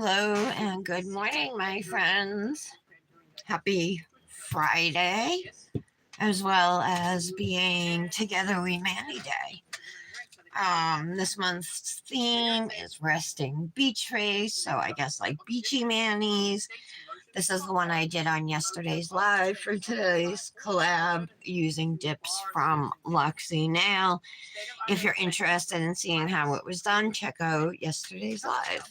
Hello and good morning, my friends. Happy Friday, as well as being Together We Manny Day. This month's theme is resting beach face, so I guess like beachy manis. This is the one I did on yesterday's live for today's collab using dips from Luxy Nail. If you're interested in seeing how it was done, check out yesterday's live.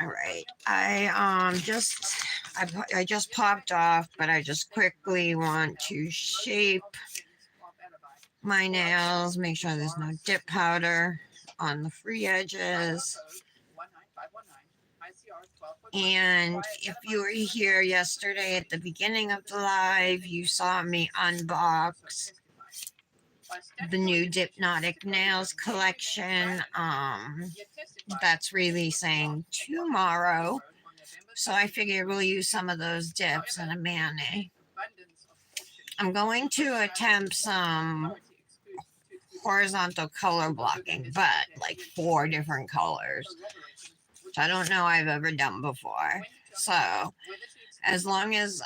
All right, I just popped off, but I just quickly want to shape my nails, make sure there's no dip powder on the free edges. And if you were here yesterday at the beginning of the live, you saw me unbox the new Dipnotic Nails collection. That's releasing tomorrow. So I figured we'll use some of those dips in a mani. I'm going to attempt some horizontal color blocking, but like 4 different colors, which I don't know I've ever done before. So as long as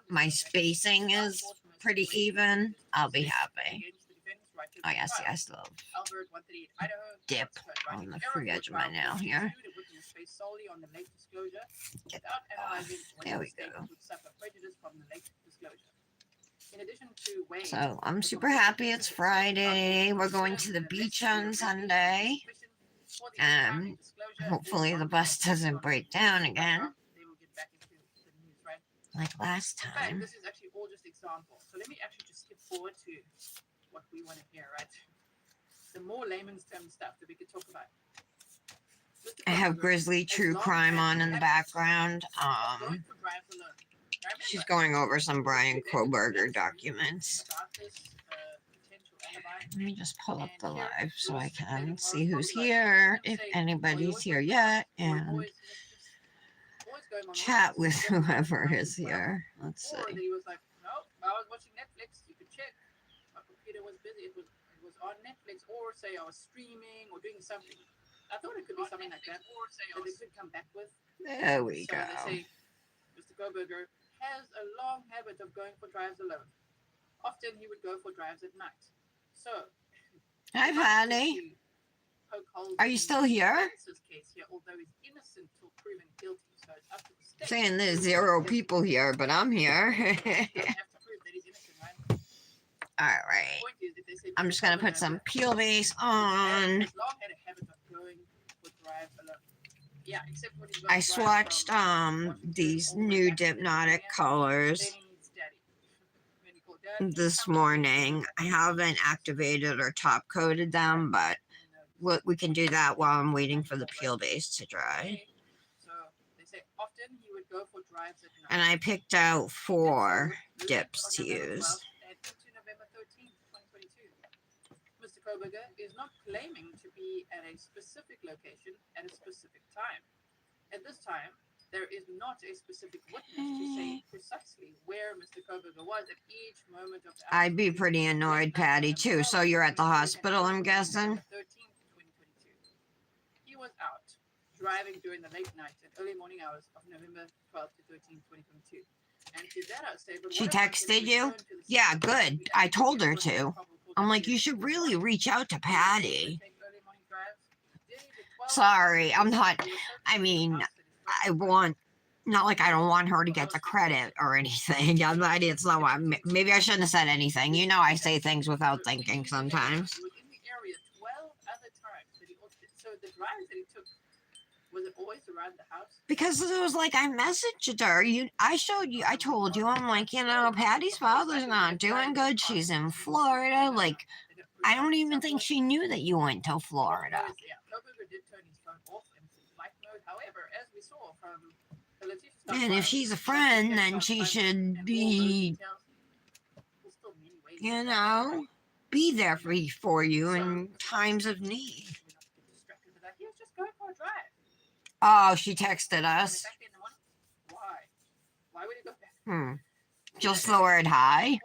my spacing is pretty even, I'll be happy. Oh yeah, see, I still have dip on the free edge of my nail here. Get that off. There we go. So I'm super happy it's Friday. We're going to the beach on Sunday. And hopefully the bus doesn't break down again like last time. This is actually all just examples. So let me actually just skip forward to what we want to hear, right? The more layman's term stuff that we could talk about. I have Grizzly True Crime on in the background. She's going over some Brian Koberger documents. Let me just pull up the live so I can see who's here, if anybody's here yet, and chat with whoever is here. Let's see. He was like, no, I was watching Netflix. You could check. My computer was busy. It was on Netflix, or say I was streaming or doing something. I thought it could be something like that, that they could come back with. There we go. They say, Mr. Koberger has a long habit of going for drives alone. Often he would go for drives at night. So, hi, Patty. Are you still here? Saying there's 0 people here, but I'm here. All right. I'm just gonna put some peel base on. I swatched these new Dipnotic colors this morning. I haven't activated or top coated them, but we can do that while I'm waiting for the peel base to dry. And I picked out 4 dips to use. Mr. Koberger is not claiming to be at a specific location at a specific time. At this time, there is not a specific witness to say precisely where Mr. Koberger was at each moment of the I'd be pretty annoyed, Patty, too. So you're at the hospital, I'm guessing? 13th, 2022. He was out driving during the late night and early morning hours of November 12th to 13th, 2022. And to that I say, but she texted you? Yeah, good. I told her to. I'm like, you should really reach out to Patty. Sorry, I'm not, I mean, not like I don't want her to get the credit or anything. It's not why, maybe I shouldn't have said anything. You know I say things without thinking sometimes. So the drives that he took, was it always around the house? Because it was like I messaged her. I told you, I'm like, Patty's father's not doing good. She's in Florida. Like, I don't even think she knew that you went to Florida. And if she's a friend, then she should be, be there for you in times of need. Oh, she texted us. Just the word hi.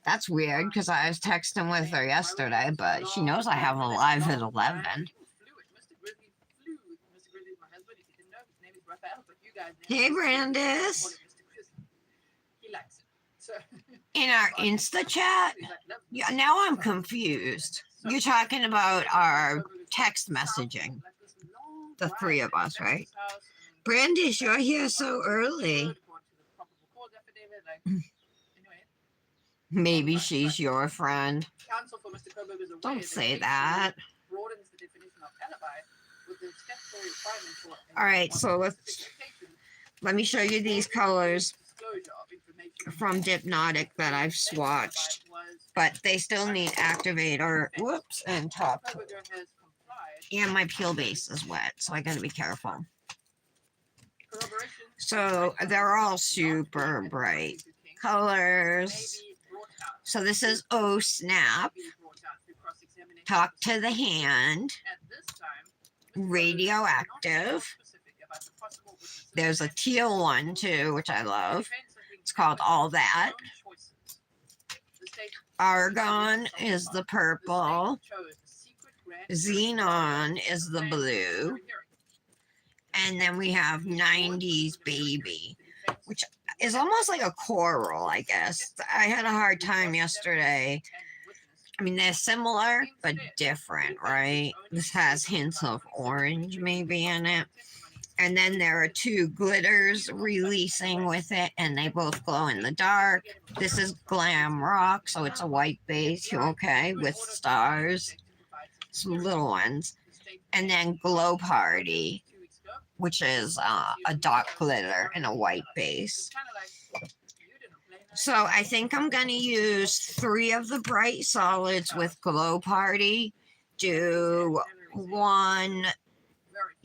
That's weird because I was texting with her yesterday, but she knows I have a live at 11. Hey, Brandis. In our Insta chat? Yeah, now I'm confused. You're talking about our text messaging. The three of us, right? Brandis, you're here so early. Maybe she's your friend. Don't say that. All right, so let me show you these colors from Dipnotic that I've swatched, but they still need activator. Whoops, and top. And my peel base is wet, so I gotta be careful. So they're all super bright colors. So this is Oh Snap, Talk to the Hand, Radioactive. There's a teal one too, which I love. It's called All That. Argon is the purple. Xenon is the blue. And then we have 90s Baby, which is almost like a coral, I guess. I had a hard time yesterday. I mean, they're similar, but different, right? This has hints of orange maybe in it. And then there are two glitters releasing with it, and they both glow in the dark. This is Glam Rock, so it's a white base, okay, with stars, some little ones. And then Glow Party, which is a dark glitter and a white base. So I think I'm going to use 3 of the bright solids with Glow Party, do 1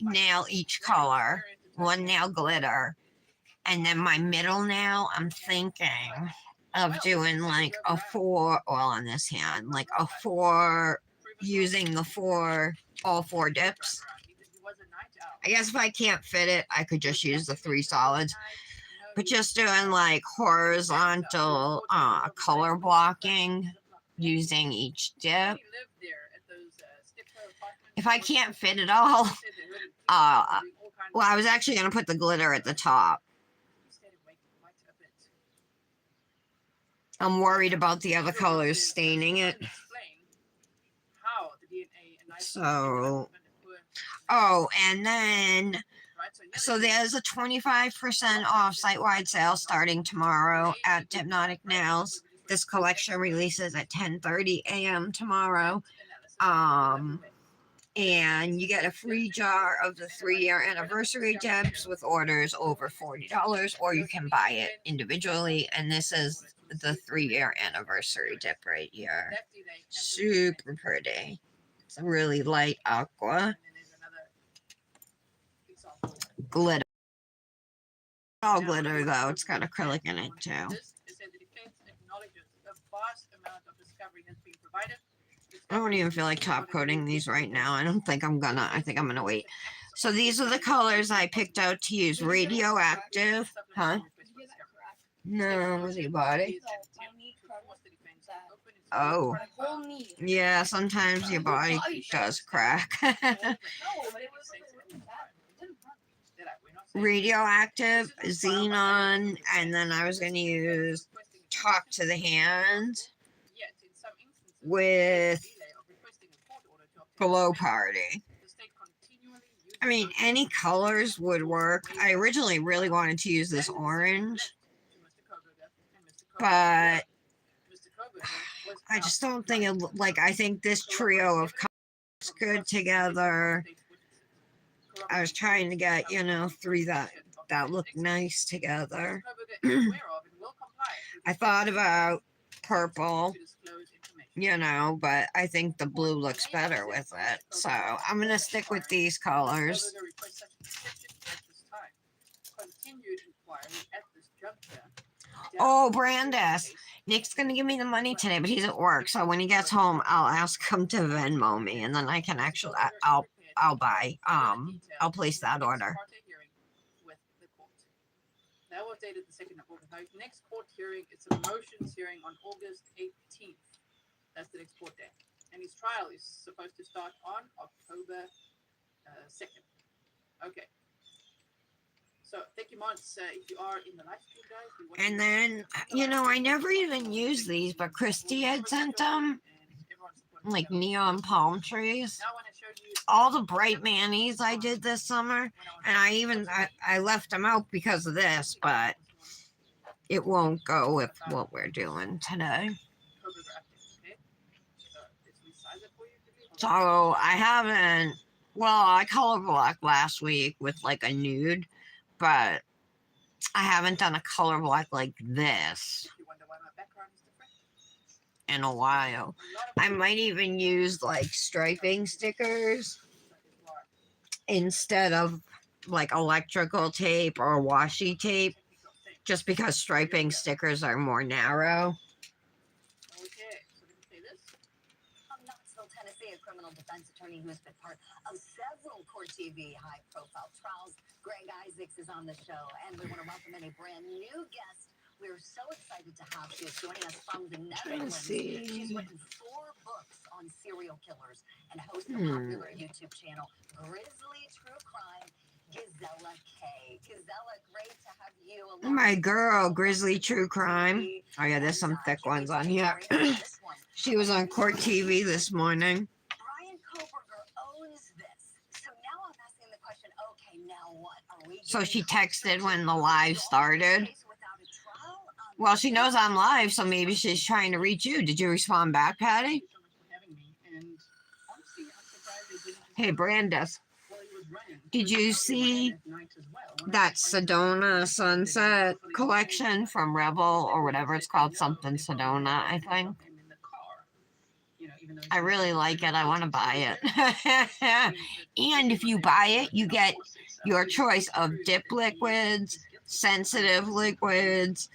nail each color, 1 nail glitter, and then my middle nail, I'm thinking of doing like a 4, well, on this hand, like a 4, using the 4, all 4 dips. I guess if I can't fit it, I could just use the 3 solids. But just doing like horizontal color blocking using each dip. If I can't fit it all, well, I was actually going to put the glitter at the top. I'm worried about the other colors staining it. So, oh, and then, so there's a 25% off site-wide sale starting tomorrow at Dipnotic Nails. This collection releases at 10:30 a.m. tomorrow. And you get a free jar of the 3-year anniversary dips with orders over $40, or you can buy it individually. And this is the 3-year anniversary dip right here. Super pretty. It's a really light aqua. Glitter. All glitter though. It's got acrylic in it too. I don't even feel like top coating these right now. I don't think I'm gonna. I think I'm gonna wait. So these are the colors I picked out to use. Radioactive. Huh? No, was your body? Oh. Yeah, sometimes your body does crack. Radioactive, Xenon, and then I was going to use Talk to the Hand with Glow Party. I mean, any colors would work. I originally really wanted to use this orange, but I just don't think it, like, I think this trio of colors is good together. I was trying to get, 3 that look nice together. I thought about purple, but I think the blue looks better with it. So I'm going to stick with these colors. Oh, Brandis. Nick's going to give me the money today, but he's at work. So when he gets home, I'll ask him to Venmo me, and then I can actually, I'll buy, I'll place that order. That was dated the 2nd of August. Now, next court hearing is a motions hearing on August 18th. That's the next court day. And his trial is supposed to start on October 2nd. Okay. So So thank you, Mons. If you are in the live stream, guys, we want And then, I never even used these, but Christy had sent them, like neon palm trees. Now I want to show you All the bright manis I did this summer, and I left them out because of this, but it won't go with what we're doing today. So I haven't, I color blocked last week with like a nude, but I haven't done a color block like this in a while. I might even use like striping stickers instead of like electrical tape or washi tape, just because striping stickers are more narrow. Okay, so let me say this. From Knoxville, Tennessee, a criminal defense attorney who has been part of several Court TV high-profile trials. Greg Isaacs is on the show, and we want to welcome in a brand new guest. We're so excited to have. She is joining us from the Netherlands. She's written 4 books on serial killers and hosts a popular YouTube channel, Grizzly True Crime. Gisela K. Gisela, great to have you along. My girl, Grizzly True Crime. Oh yeah, there's some thick ones on here. She was on Court TV this morning. Brian Koberger owns this. So now I'm asking the question, okay, now what? Are we So she texted when the live started. Well, she knows I'm live, so maybe she's trying to reach you. Did you respond back, Patty? Hey, Brandis. Did you see that Sedona Sunset collection from Rebel or whatever it's called? Something Sedona, I think. I really like it. I want to buy it. And if you buy it, you get your choice of dip liquids, sensitive liquids,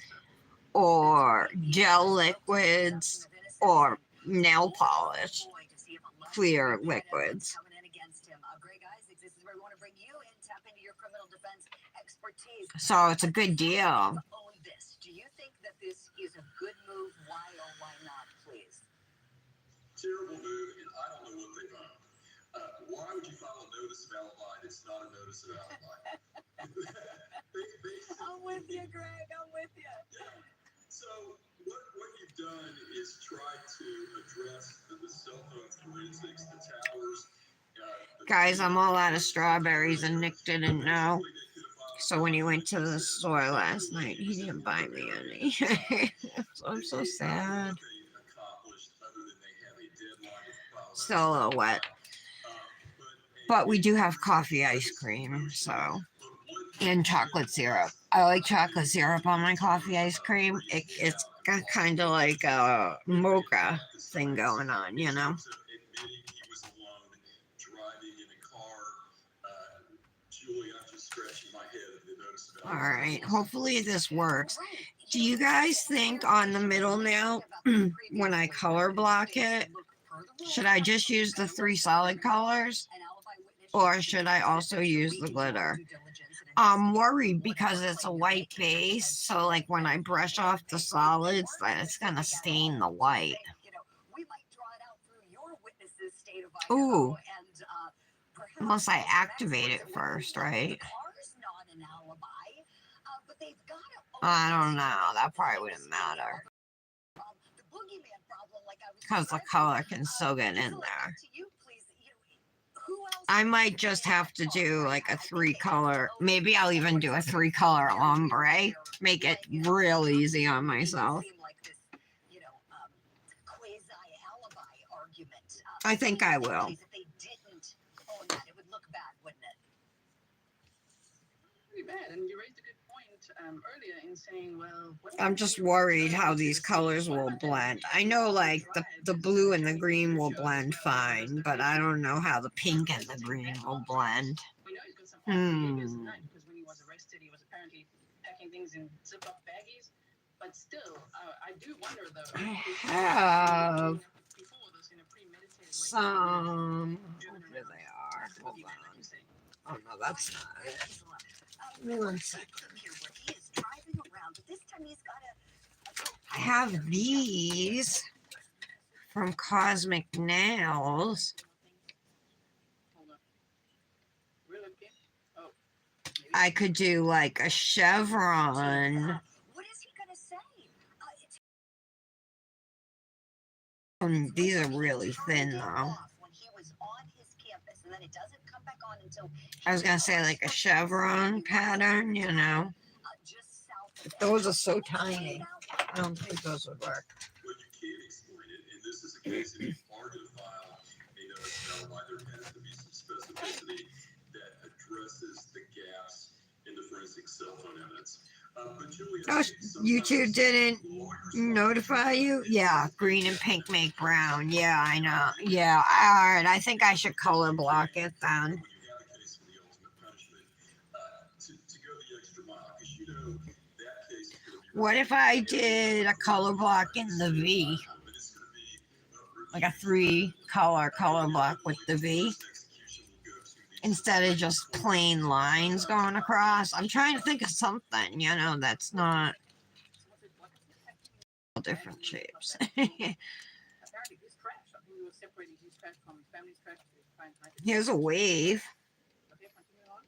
or gel liquids, or nail polish, clear liquids. So it's a good deal. Do you think that this is a good move? Why or why not, please? Terrible move, and I don't know what they own. Why would you file a notice of alibi that's not a notice of alibi? I'm with you, Greg. I'm with you. Yeah. So what you've done is tried to address the cell phone forensics, the towers. Guys, I'm all out of strawberries, and Nick didn't know. So when he went to the store last night, he didn't buy me any. So I'm so sad. Still a little wet. But we do have coffee ice cream, so. And chocolate syrup. I like chocolate syrup on my coffee ice cream. It's got kind of like a mocha thing going on, you know? All right, hopefully this works. Do you guys think on the middle now, when I color block it, should I just use the 3 solid colors? Or should I also use the glitter? I'm worried because it's a white base, so like when I brush off the solids, it's gonna stain the white. Ooh. Unless I activate it first, right? I don't know. That probably wouldn't matter. Because the color can still get in there. I might just have to do like a 3-color. Maybe I'll even do a 3-color ombre. Make it real easy on myself. I think I will. And you raised a good point earlier in saying, well, I'm just worried how these colors will blend. I know like the blue and the green will blend fine, but I don't know how the pink and the green will blend. we know he's got some because when he was arrested, he was apparently packing things in zip-up baggies. But still, I do wonder though. I have some. Here they are. Hold on. Oh no, that's not it. Give me 1 second. I have these from Cosmic Nails. I could do like a chevron. What is he gonna say? These are really thin though. When he was on his campus, and then it doesn't come back on until I was gonna say like a chevron pattern, you know. just south of But those are so tiny. I don't think those would work. But you can explain it, and this is a case if you are going to file a notice about why there has to be some specificity that addresses the gaps in the forensic cell phone evidence. But Julie, Oh, YouTube didn't notify you? Yeah, green and pink make brown. Yeah, I know. Yeah, all right. I think I should color block it then. when you have a case for the ultimate punishment, to go the extra mile, because you know that case is going to be. What if I did a color block in the V? Like a 3-color color block with the V? Instead of just plain lines going across. I'm trying to think of something, you know, that's not different shapes. Apparently, his trash. I think we were separating his trash from his family's trash to try and find it. Here's a wave. Okay, continue on.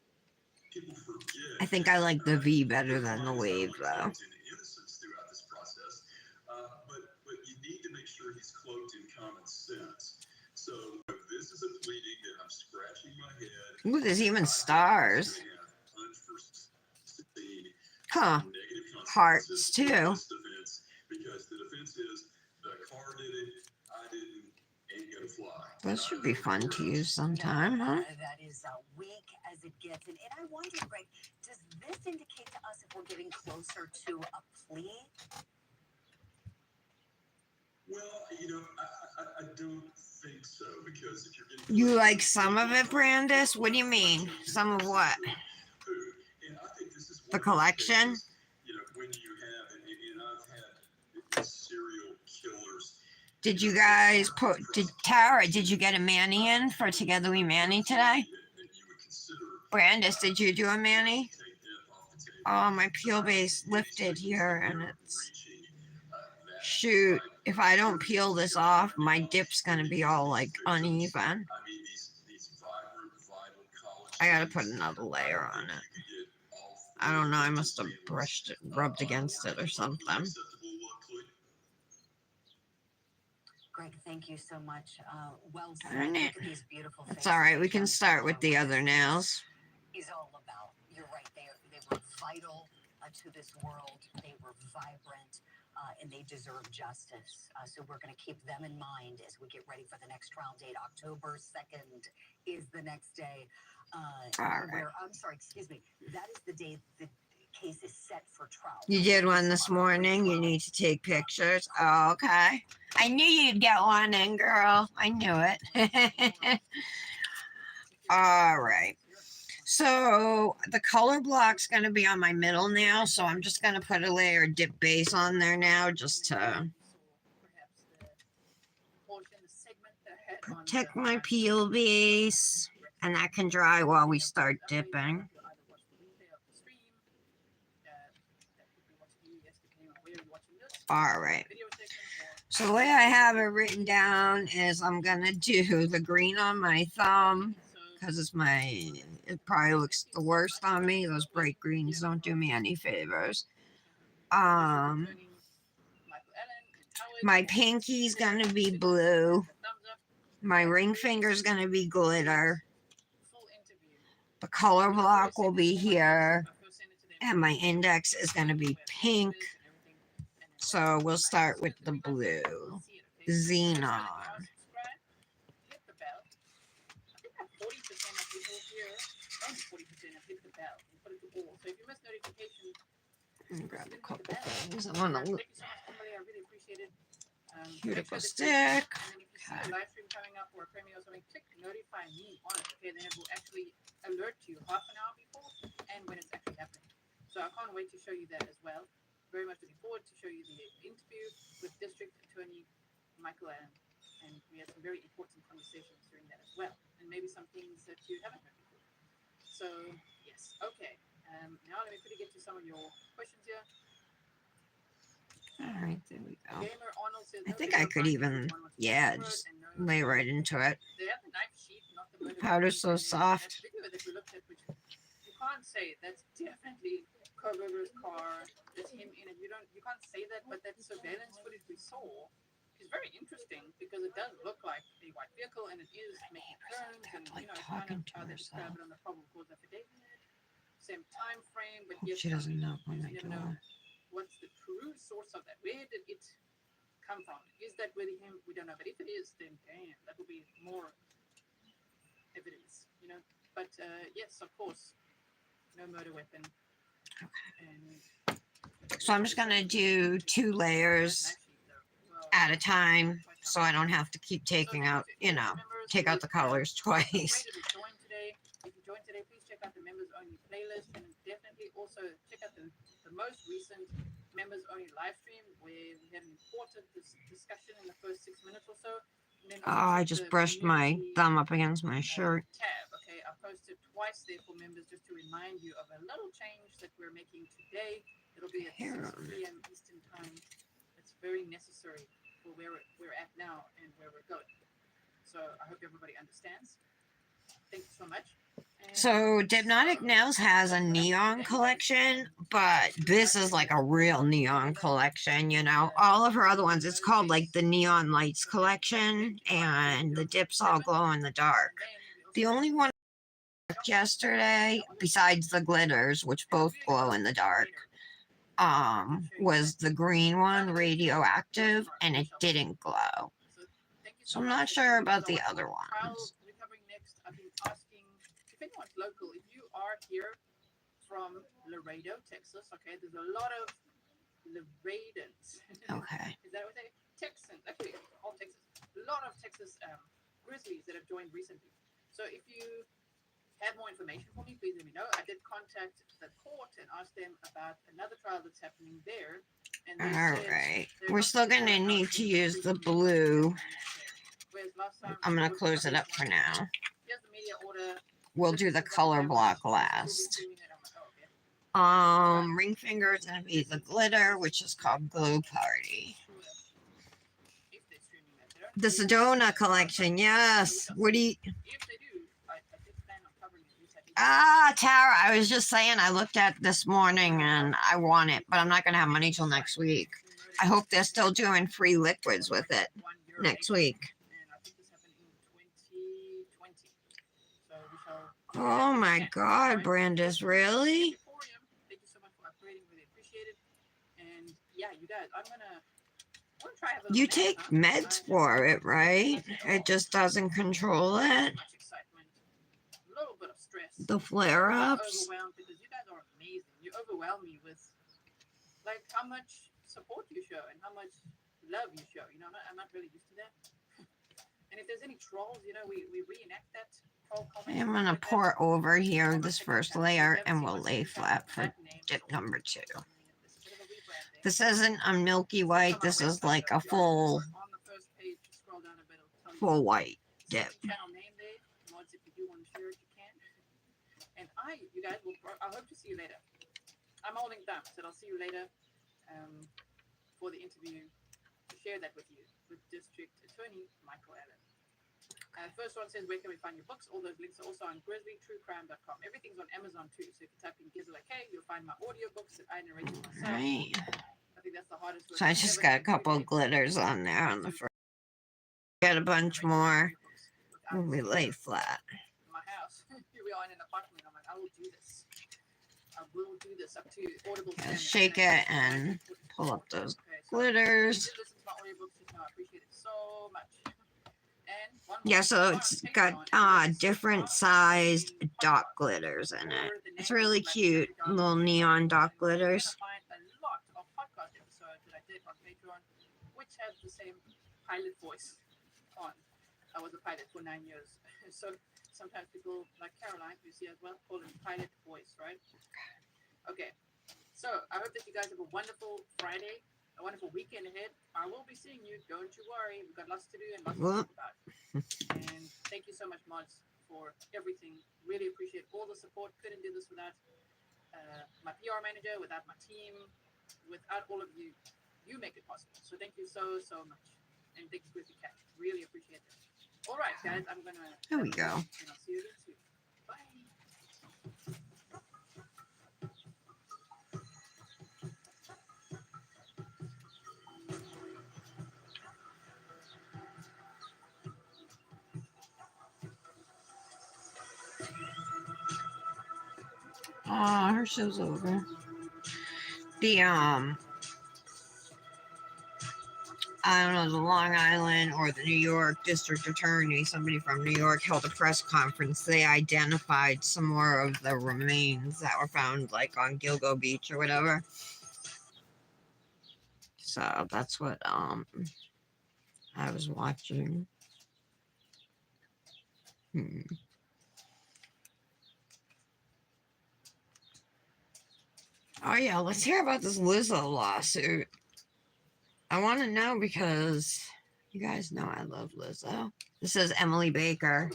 People forget. I think I like the V better than the wave, though. Innocence throughout this process, but you need to make sure he's cloaked in common sense. So if this is a pleading that I'm scratching my head. Ooh, there's even stars. Huh. Hearts, too. Because the defense is the car did it, I didn't, ain't gonna fly. That should be fun to use sometime, huh? That is weak as it gets. And I wonder, Greg, does this indicate to us if we're getting closer to a plea? Well, you know, I don't think so, because if you're getting. You like some of it, Brandis? What do you mean? Some of what? And I think this is The collection? You know, when you have, and I've had serial killers. Did you guys Tara, did you get a Manny in for Together We Manny today? Brandis, did you do a Manny? Oh, my peel base lifted here and it's... Shoot, if I don't peel this off, my dip's gonna be all like uneven. I gotta put another layer on it. I don't know, I must have brushed it, rubbed against it or something. Greg, thank you so much. Well said. Darn it. Look at these beautiful That's faces. alright, we can start with the other nails. He's all about. You're right. They were vital to this world. They were vibrant, and they deserve justice. So we're going to keep them in mind as we get ready for the next trial date. October 2nd is the next day. I'm sorry, excuse me. That is the day the case is set for trial. You did one this morning. You need to take pictures. Oh, okay. I knew you'd get one in, girl. I knew it. All right. So the color block's going to be on my middle nail. So I'm just going to put a layer of dip base on there now just to protect my peel base. And that can dry while we start dipping. All right. So the way I have it written down is I'm going to do the green on my thumb because it probably looks the worst on me. Those bright greens don't do me any favors. My pinky's going to be blue. My ring finger's going to be glitter. The color block will be here. And my index is going to be pink. So we'll start with the blue. Xenon. Grab a couple things. I want to cuticle stick. Okay. Live stream coming up or a premiere or something, click notify me on it. Okay, then it will actually alert you half an hour before and when it's actually happening. So I can't wait to show you that as well. Very much looking forward to show you the interview with District Attorney Michael Allen. And we had some very important conversations during that as well. And maybe some things that you haven't heard before. So, yes. Okay. Now let me quickly get to some of your questions here. All right, there we go. Gamer Arnold says, I think I could even, yeah, just lay right into it. They have the knife sheath, not the Powder's so soft. can't say that's definitely Kogo's car. There's him in it. You can't say that, but that surveillance footage we saw is very interesting because it does look like a white vehicle and it is making turns and Like it's talking kind of to how they describe herself. it on the probable cause affidavit. Same time frame, but Hope yes, she doesn't knock on you my never know door. what's the true source of that. Where did it come from? Is that really him? We don't know. But if it is, then damn, that will be more evidence, But yes, of course, no murder weapon. And So I'm just gonna do 2 layers at a time, so I don't have to keep taking out, take out the colors twice. Join today. If you join today, please check out the members only playlist and definitely also check out the most recent members only live stream where we had an important discussion in the first 6 minutes or so. And then Oh, also I check just the brushed my community thumb up against my shirt. tab. Okay, I posted twice there for members just to remind you of a little change that we're making today. It'll be at 6 p.m. Eastern time. It's very necessary for where we're at now and where we're going. So I hope everybody understands. Thank you so much. So Dipnotic Nails has a neon collection, but this is like a real neon collection, All of her other ones, it's called like the Neon Lights collection, and the dips all glow in the dark. The only one yesterday, besides the glitters, which both glow in the dark, was the green one, radioactive, and it didn't glow. So I'm not sure about the other ones. We're covering next. I've been asking if anyone's local, if you are here from Laredo, Texas, okay, there's a lot of Laredans. Okay. Is that what they? Texans, actually, all Texas. A lot of Texas Grizzlies that have joined recently. So if you have more information for me, please let me know. I did contact the court and ask them about another trial that's happening there. And they Alright. We're still going to need to use the blue. I'm going to close it up for now. We'll do the color block last. Ring finger is going to be the glitter, which is called Glow Party. The Sedona collection, yes. What do you... Tara, I was just saying I looked at this morning and I want it, but I'm not going to have money till next week. I hope they're still doing free liquids with it next week. Oh my God, Brandis, really? Thank you so much for upgrading, really appreciate it. And yeah, you guys, I'm gonna try a little You take meds for it, right? It just doesn't control it. Much excitement, a little bit of stress. The flare-ups. Overwhelmed because you guys are amazing. You overwhelm me with like how much support you show and how much love you show. I'm not really used to that. And if there's any trolls, we reenact that. I'm going to pour over here this first layer and we'll lay flat for dip number 2. This isn't a milky white. This is like a full white dip. And you guys, I hope to see you later. I'm holding thumbs, so I'll see you later for the interview to share that with you with District Attorney Michael Allen. First one says, where can we find your books? All those links are also on grizzlytruecrime.com. Everything's on Amazon too. So if you type in Gizzle K, you'll find my audiobooks that I narrated myself. Right. I think that's the hardest work. So I just got a couple of glitters on there on the front. Get a bunch more when we lay flat. My house. Here we are in an apartment. I'm like, I will do this. I will do this up to Audible. Yeah, shake it and pull up those glitters. Listen to my audiobooks just now. I appreciate it so much. Yeah, so it's got different sized dot glitters in it. It's really cute, little neon dot glitters. A lot of podcast episodes that I did on Patreon, which has the same pilot voice on. I was a pilot for 9 years, so sometimes people like Caroline, you see as well, call it pilot voice, right? Okay, so I hope that you guys have a wonderful Friday, a wonderful weekend ahead. I will be seeing you. Don't you worry. We've got lots to do and lots to talk about. And thank you so much, mods, for everything. Really appreciate all the support. Couldn't do this without my PR manager, without my team, without all of you. You make it possible. So thank you so, so much. And thank you, Grizzly Cat. Really appreciate it. All right, guys, I'm going to... There we go. And I'll see you again soon. Bye. Oh, her show's over. The I don't know, the Long Island or the New York District Attorney, somebody from New York, held a press conference. They identified some more of the remains that were found, like on Gilgo Beach or whatever. So that's what I was watching. Hmm. Oh yeah, let's hear about this Lizzo lawsuit. I want to know because you guys know I love Lizzo. This is Emily Baker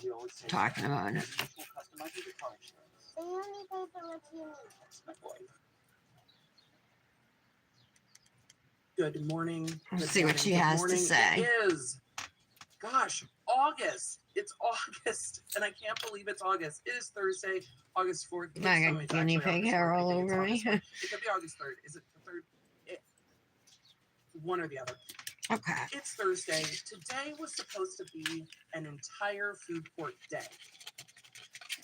talking about it. Good morning. Let's Good see what morning, she good has to morning. say. It is, gosh, August. It's August, and I can't believe it's August. It is Thursday, August 4th. Please I tell got me it's guinea actually pig August hair 4th. I all think it's over me. August 4th. It could be August 3rd. Is it the 3rd? One or the other. Okay. It's Thursday. Today was supposed to be an entire food court day.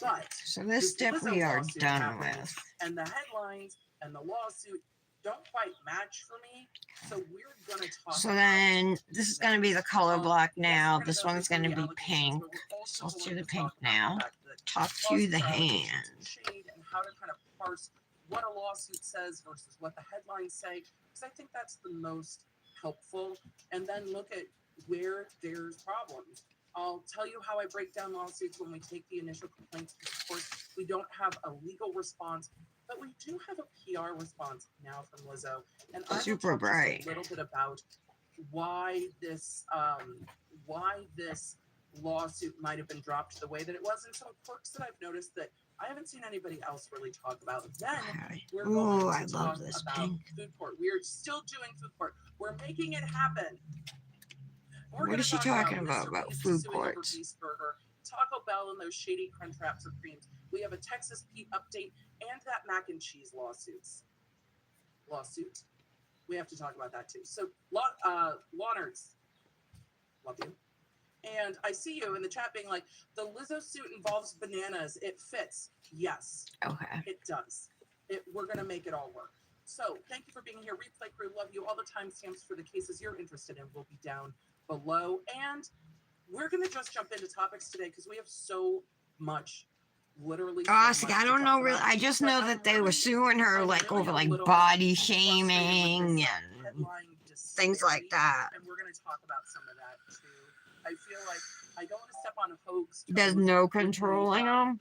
But So this this dip Lizzo we are lawsuit done happened, with. and the headlines and the lawsuit don't quite match for me. So we're gonna talk. So then this is going to be the color block now. Yes, This we're gonna one's go going to through be the pink. allegations, but we're also So let's do going the to pink talk about now. the fact that Talk to lawsuits the are allegations hand. and shade, and how to kind of parse what a lawsuit says versus what the headlines say, because I think that's the most helpful. And then look at where there's problems. I'll tell you how I break down lawsuits when we take the initial complaints, because of course we don't have a legal response, but we do have a PR response now from Lizzo. And I will Super talk bright. just a little bit about why this lawsuit might have been dropped the way that it was, and some quirks that I've noticed that I haven't seen anybody else really talk about. Then we're going Ooh, to I talk love this about pink. food court. We're still doing food court. We're making it happen. We're What going is to she talk talking about about Mr. Beast food suing over courts? Beast Burger, Taco Bell and those shady Crunchwrap Supremes. We have a Texas Pete update and that mac and cheese lawsuit. We have to talk about that too. So, Lawners, love you. And I see you in the chat being like, the Lizzo suit involves bananas. It fits. Yes, Okay. it does. We're going to make it all work. So thank you for being here. Replay crew, love you. All the timestamps for the cases you're interested in will be down below. And we're going to just jump into topics today because we have so much, literally. Oh, So see, much I to don't know talk really. about. I just But know I'm that they were really- suing her I'm like really over a like little body frustrated with shaming this, and headline things like disparity, that. and we're going to talk about some of that too. I feel like I don't want to step on Hoag's toes. There's no with the, controlling them.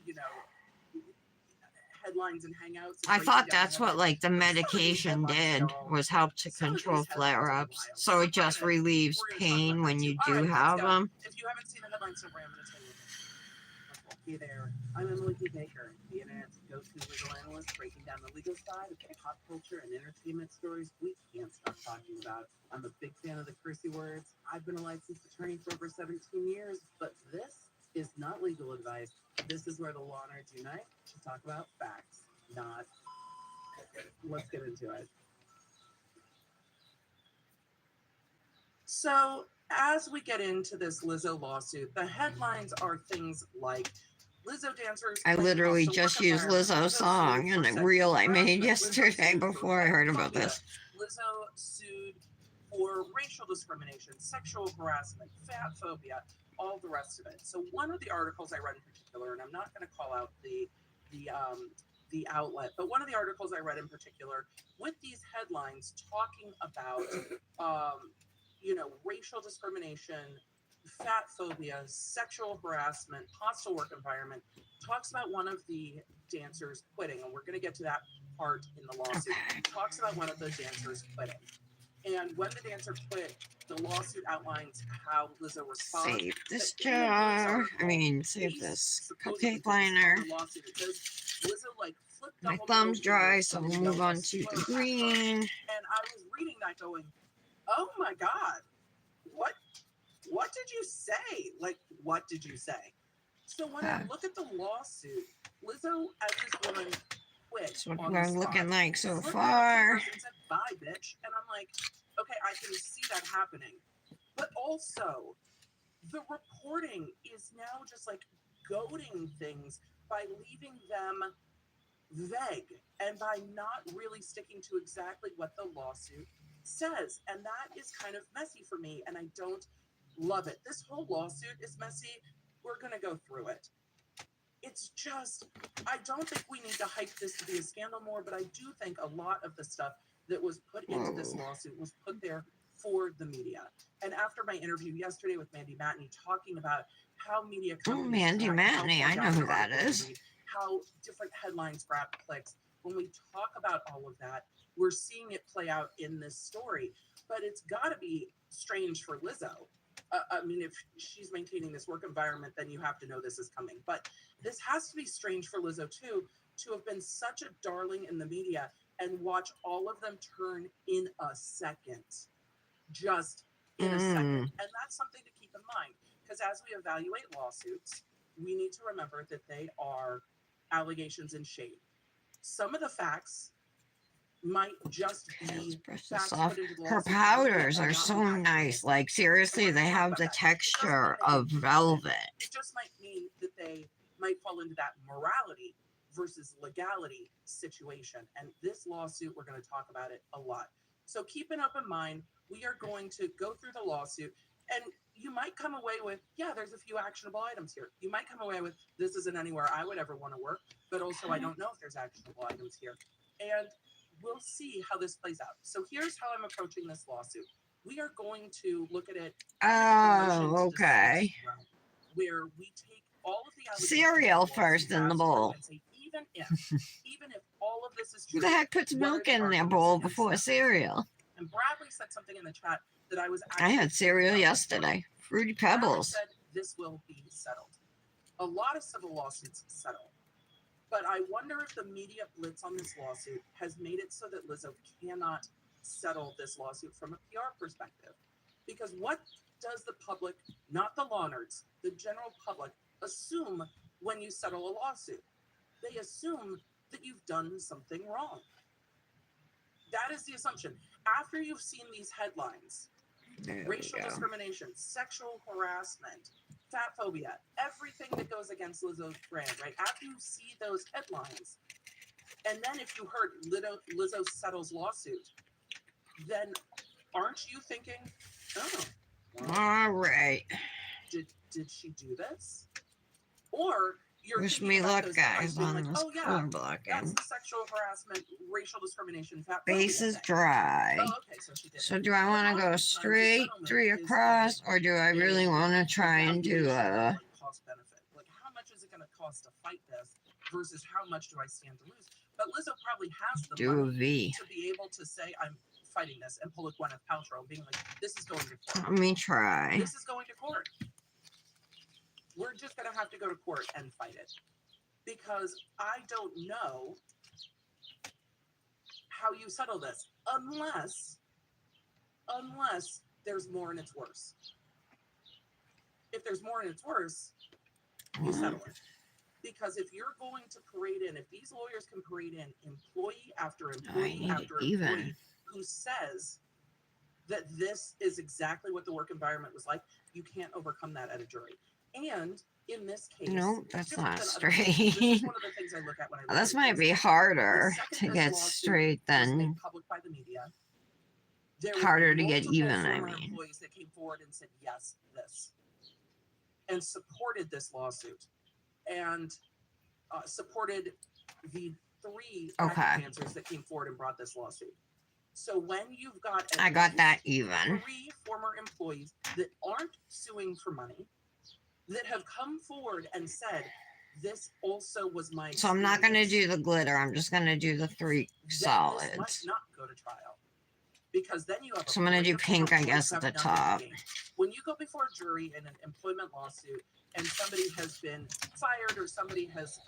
Headlines and hangouts. And I breaking thought down that's what headlines. like the But some of these medication headlines, did y'all, was help to some of these control headlines are flare-ups. wild. So it just we're relieves gonna talk about pain that when too. you All do right, let's have go. them. If you haven't seen the headlines somewhere, I'm going to tell you. Hey there, I'm Emily Baker, the internet's go-to legal analyst, breaking down the legal side of pop culture and entertainment stories we can't stop talking about. I'm a big fan of the cursey words. I've been a licensed attorney for over 17 years, but this is not legal advice. This is where the law nerds unite to talk about facts, not. Let's get into it. So, as we get into this Lizzo lawsuit, the headlines are things like Lizzo dancers. I claim literally hostile just work used environment. Lizzo's Lizzo song sued in for a sexual reel I made harassment. Lizzo yesterday sued for before I heard about xenophobia. this. Lizzo sued for racial discrimination, sexual harassment, fat phobia, all the rest of it. So one of the articles I read in particular, and I'm not going to call out the outlet, but one of the articles I read in particular with these headlines talking about racial discrimination, fat phobia, sexual harassment, hostile work environment, talks about one of the dancers quitting, and we're going to get to that part in the lawsuit. Okay. Talks about one of the dancers quitting. And when the dancer quit, the lawsuit outlines how Lizzo responds. Save this But in the news jar. article, Save they this supposedly cupcake didn't liner. stop the lawsuit. It says Lizzo flipped My up a thumb's little dry, weird so and we'll yelled move a on to slur the at her. green. And I was reading that going, oh my God, what did you say? What did you say? So when I look at the lawsuit, Lizzo, as this woman, quit. That's what on we're the spot. looking like so Looked at the far. person and said, bye, bitch. And I'm like, okay, I can see that happening. But also, the reporting is now just goading things by leaving them vague and by not really sticking to exactly what the lawsuit says. And that is kind of messy for me, and I don't love it. This whole lawsuit is messy. We're going to go through it. It's just, I don't think we need to hype this to be a scandal more, but I do think a lot of the stuff that was put into this lawsuit was put there for the media. And after my interview yesterday with Mandy Matney talking about how media companies Mandy track how Matney, far I know down who an that article is. can read, how different headlines grab clicks. When we talk about all of that, we're seeing it play out in this story. But it's got to be strange for Lizzo. I mean, if she's maintaining this work environment, then you have to know this is coming. But this has to be strange for Lizzo too, to have been such a darling in the media and watch all of them turn in a second. Just in a second. And that's something to keep in mind, because as we evaluate lawsuits, we need to remember that they are allegations and shade. Some of the facts might just be facts put into the Her lawsuit. powders are so nice. Like, seriously, they have the texture of velvet. It just might mean that they might fall into that morality versus legality situation. And this lawsuit, we're going to talk about it a lot. So keep an open mind. We are going to go through the lawsuit, and you might come away with, yeah, there's a few actionable items here. You might come away with, this isn't anywhere I would ever want to work, but also I don't know if there's actionable items here. And we'll see how this plays out. So here's how I'm approaching this lawsuit. We are going to look at it. Oh, okay. Where we take all of the Cereal first in the bowl. and say, even if all of this is Who true, the heck puts milk in their bowl before cereal? And Bradley said something in the chat that I was. I had cereal yesterday. Fruity Pebbles. Said this will be settled. A lot of civil lawsuits settle, but I wonder if the media blitz on this lawsuit has made it so that Lizzo cannot settle this lawsuit from a PR perspective. Because what does the public, not the law nerds, the general public, assume when you settle a lawsuit? They assume that you've done something wrong. That is the assumption. After you've seen these headlines, racial discrimination, sexual harassment, fat phobia, everything that goes against Lizzo's brand, right? After you see those headlines, and then if you heard Lizzo settles lawsuit, then aren't you thinking, oh, well, all right. Did she do this? Or you're wish me luck, guys, on like, this oh yeah, color blocking. that's the sexual harassment, racial discrimination, fat Base phobia is thing. dry. Oh, okay, so she did. So do I want to go straight 3 across, or do I really want to try and do a cost benefit? Like, how much is it going to cost to fight this versus how much do I stand to lose? But Lizzo probably has the do a money V? to be able to say, I'm fighting this, and pull a Gwyneth Paltrow, being like, this is going to court. Let me try. This is going to court. We're just going to have to go to court and fight it. Because I don't know how you settle this unless there's more and it's worse. If there's more and it's worse, you settle it. Because if you're going to parade in, if these lawyers can parade in employee after employee after employee who says that this is exactly what the work environment was like, you can't overcome that at a jury. And in this case, no, that's not straight. This is one of the things I look at when I look this at might be harder to get straight than public by the media. harder to get even. I mean, employees that came forward and said yes, this, and supported this lawsuit, and supported the 3 answers that came forward and brought this lawsuit. So when you've got I got that even 3 former employees that aren't suing for money, that have come forward and said, this also was my experience. So I'm not going to do the glitter. I'm just going to do the 3 solids. This might not go to trial. Because then you have so I'm going to do pink, I guess, at the top. When you go before a jury in an employment lawsuit and somebody has been fired or somebody has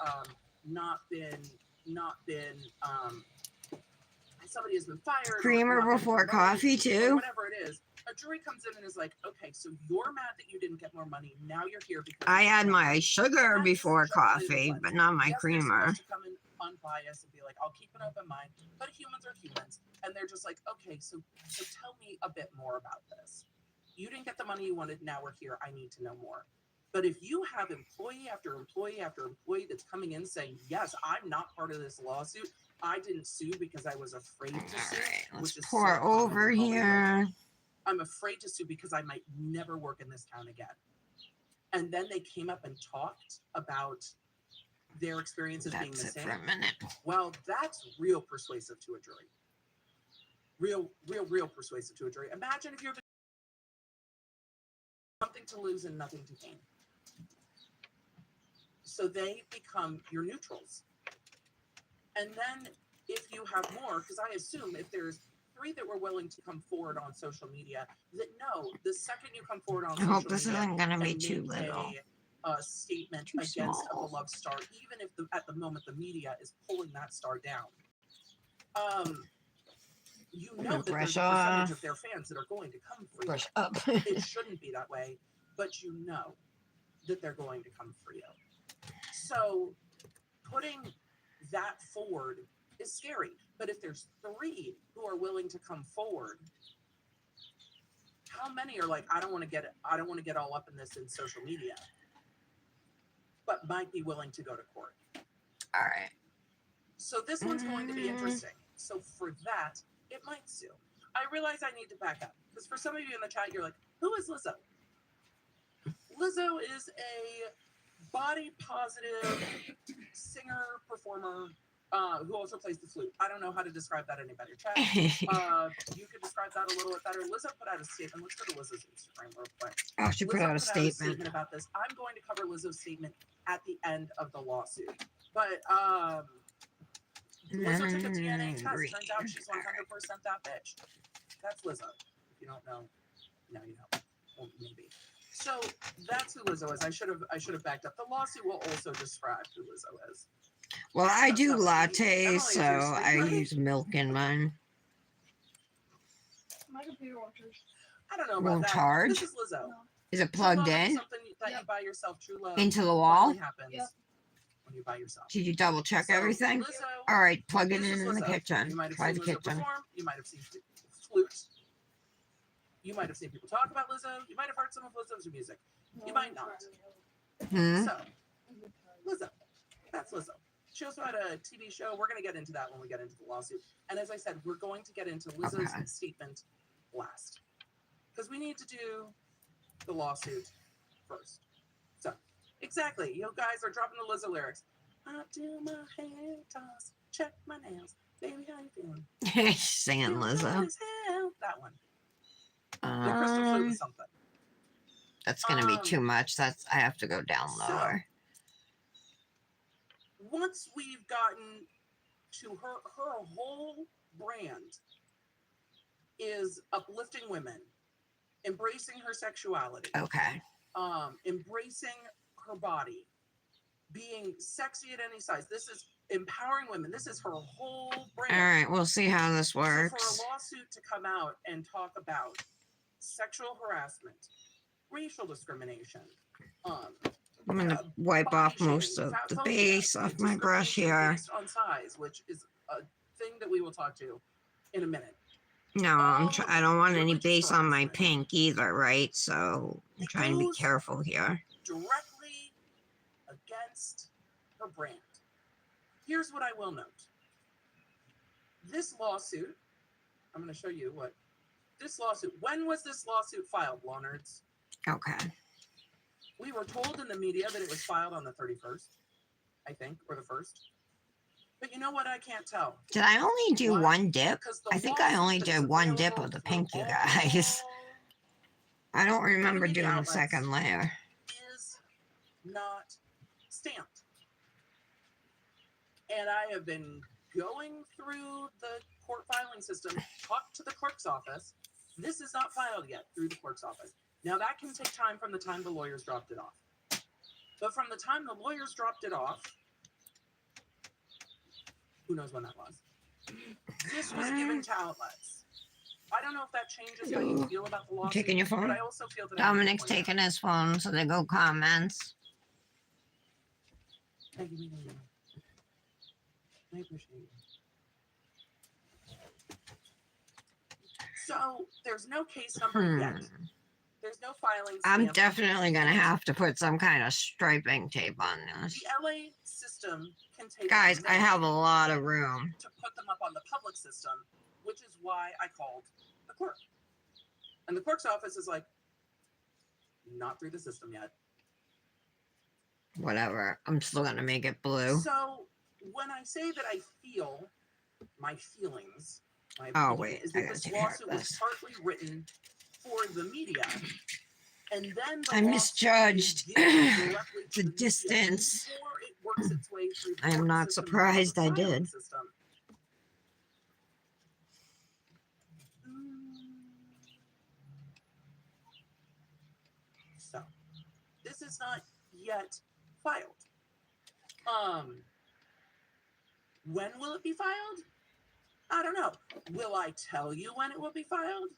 somebody has been fired. Creamer before coffee too. Whatever it is. A jury comes in and is like, okay, so you're mad that you didn't get more money. Now you're here because I had my sugar before coffee, but not my creamer. To come in unbiased and be like, I'll keep an open mind, but humans are humans, and they're just like, okay, so tell me a bit more about this. You didn't get the money you wanted. Now we're here. I need to know more. But if you have employee after employee after employee that's coming in saying, yes, I'm not part of this lawsuit, I didn't sue because I was afraid to sue, Alright, let's which is pour so common over in Hollywood. here. I'm afraid to sue because I might never work in this town again. And then they came up and talked about their experiences being the That's it same. for a minute. Well, that's real persuasive to a jury. Real persuasive to a jury. Imagine if you're something to lose and nothing to gain. So they become your neutrals. And then if you have more, because I assume if there's 3 that were willing to come forward on social media, that no, the second you come forward on I social hope this media isn't gonna be and too make little. a statement Too against a small. beloved star, even if at the moment the media is pulling that star down, you I'm know gonna that brush there's a percentage off. of their fans that are going to come for you. Brush up. It shouldn't be that way, but you know that they're going to come for you. So putting that forward is scary. But if there's 3 who are willing to come forward, how many are like, I don't want to get all up in this in social media, but might be willing to go to court. Alright. So this one's going to be interesting. So for that, it might sue. I realize I need to back up because for some of you in the chat, you're like, who is Lizzo? Lizzo is a body positive singer, performer, who also plays the flute. I don't know how to describe that any better. Chat, you could describe that a little bit better. Lizzo put out a statement. Let's go to Lizzo's Instagram real quick. Oh, she put Lizzo out a statement. about this. I'm going to cover Lizzo's statement at the end of the lawsuit. But Lizzo took a DNA test. Turns out she's 100% that bitch. That's Lizzo. If you don't know, now you know. Well, maybe. So that's who Lizzo is. I should have backed up. The lawsuit will also describe who Lizzo is. Well, I That's do not really- lattes, Emily, so is yours sweet I honey? use milk in mine. My computer won't charge. I don't know about Won't that. charge? This is Lizzo. No. Is it True plugged love is in? something that you buy yourself. True love Into the wall? only happens Yep. when you buy yourself. Did you double check So, everything? Lizzo, Alright, plug it this is in the Lizzo. kitchen. You might have Try seen the Lizzo kitchen. perform. You might have seen flutes. You might have seen people talk about Lizzo. You might have heard some of Lizzo's music. You might not. Hmm? So, Lizzo. That's Lizzo. She also had a TV show. We're going to get into that when we get into the lawsuit. And as I said, we're going to get into Lizzo's Okay. statement last. Because we need to do the lawsuit first. So, exactly. You guys are dropping the Lizzo lyrics. I do my hair toss, check my nails. Baby, how you feeling? Singing Feeling Lizzo. good as hell. That one. The crystal flute was something. That's gonna be too much. I have to go down So- lower. Once we've gotten to her whole brand is uplifting women, embracing her sexuality, Okay. embracing her body, being sexy at any size. This is empowering women. This is her whole brand. Alright, we'll see how this So works. for a lawsuit to come out and talk about sexual harassment, racial discrimination, I'm gonna wipe off most of the base off my brush here. based on size, which is a thing that we will talk to in a minute. No, I don't want any base on my pink either, right? So I'm trying to be goes- careful here. Directly against her brand. Here's what I will note. This lawsuit, I'm going to show you what this lawsuit, when was this lawsuit filed, law nerds? Okay. We were told in the media that it was filed on the 31st, I think, or the 1st. But you know what? I can't tell. Did I only do Why? one dip? Because the I think I lawsuit only that did is one dip available of the through pink, you all guys. I don't remember media doing the outlets second layer. is not stamped. And I have been going through the court filing system, talked to the clerk's office. This is not filed yet through the clerk's office. Now that can take time from the time the lawyers dropped it off. But from the time the lawyers dropped it off, who knows when that was? This was given to outlets. I don't know if that changes how you feel about the lawsuit. Taking your phone? But I also feel that Dominic's taking his phone, so they go comments. Thank you. I appreciate it. So there's no case number yet. There's no filing I'm stamp. definitely gonna have to put some kind of striping tape on this. The LA system can take Guys, I have a minutes lot of room. to put them up on the public system, which is why I called the clerk. And the clerk's office is like, not through the system yet. Whatever. I'm still gonna make it blue. So when I say that I feel my feelings, my Oh, opinion wait, is I that gotta this take care of lawsuit was this. partly written for the media, and then the I lawsuit misjudged is given directly to the media distance. before it works its way through the I am court not system and the surprised I public filing did. system. So this is not yet filed. When will it be filed? I don't know. Will I tell you when it will be filed?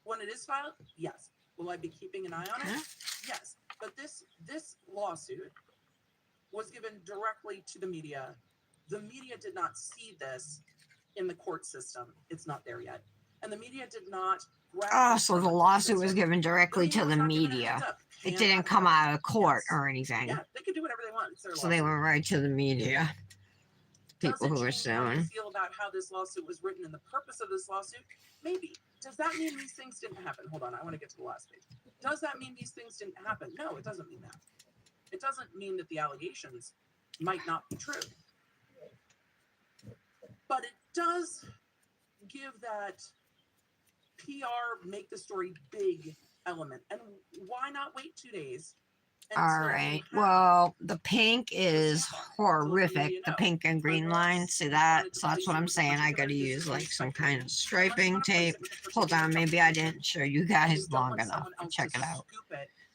When it is filed? Yes. Will I be keeping an eye on it? Yes. But this lawsuit was given directly to the media. The media did not see this in the court system. It's not there yet. And the media did not grab Oh, this so from the court lawsuit was system. given directly to was the not given a media. heads up. It Can didn't that come happen? out of court Yes. or anything. Yeah, they can do whatever they want. It's their So they lawsuit. went right to the media. Does People it who were change how you suing. feel about how this lawsuit was written and the purpose of this lawsuit? Maybe. Does that mean these things didn't happen? Hold on, I want to get to the last page. Does that mean these things didn't happen? No, it doesn't mean that. It doesn't mean that the allegations might not be true. But it does give that PR make the story big element. And why not wait 2 days? All right. Well, the pink is horrific. The pink and green line. See that? So that's what I'm saying. I gotta use like some kind of striping tape. Hold on. Maybe I didn't show you guys long enough to check it out.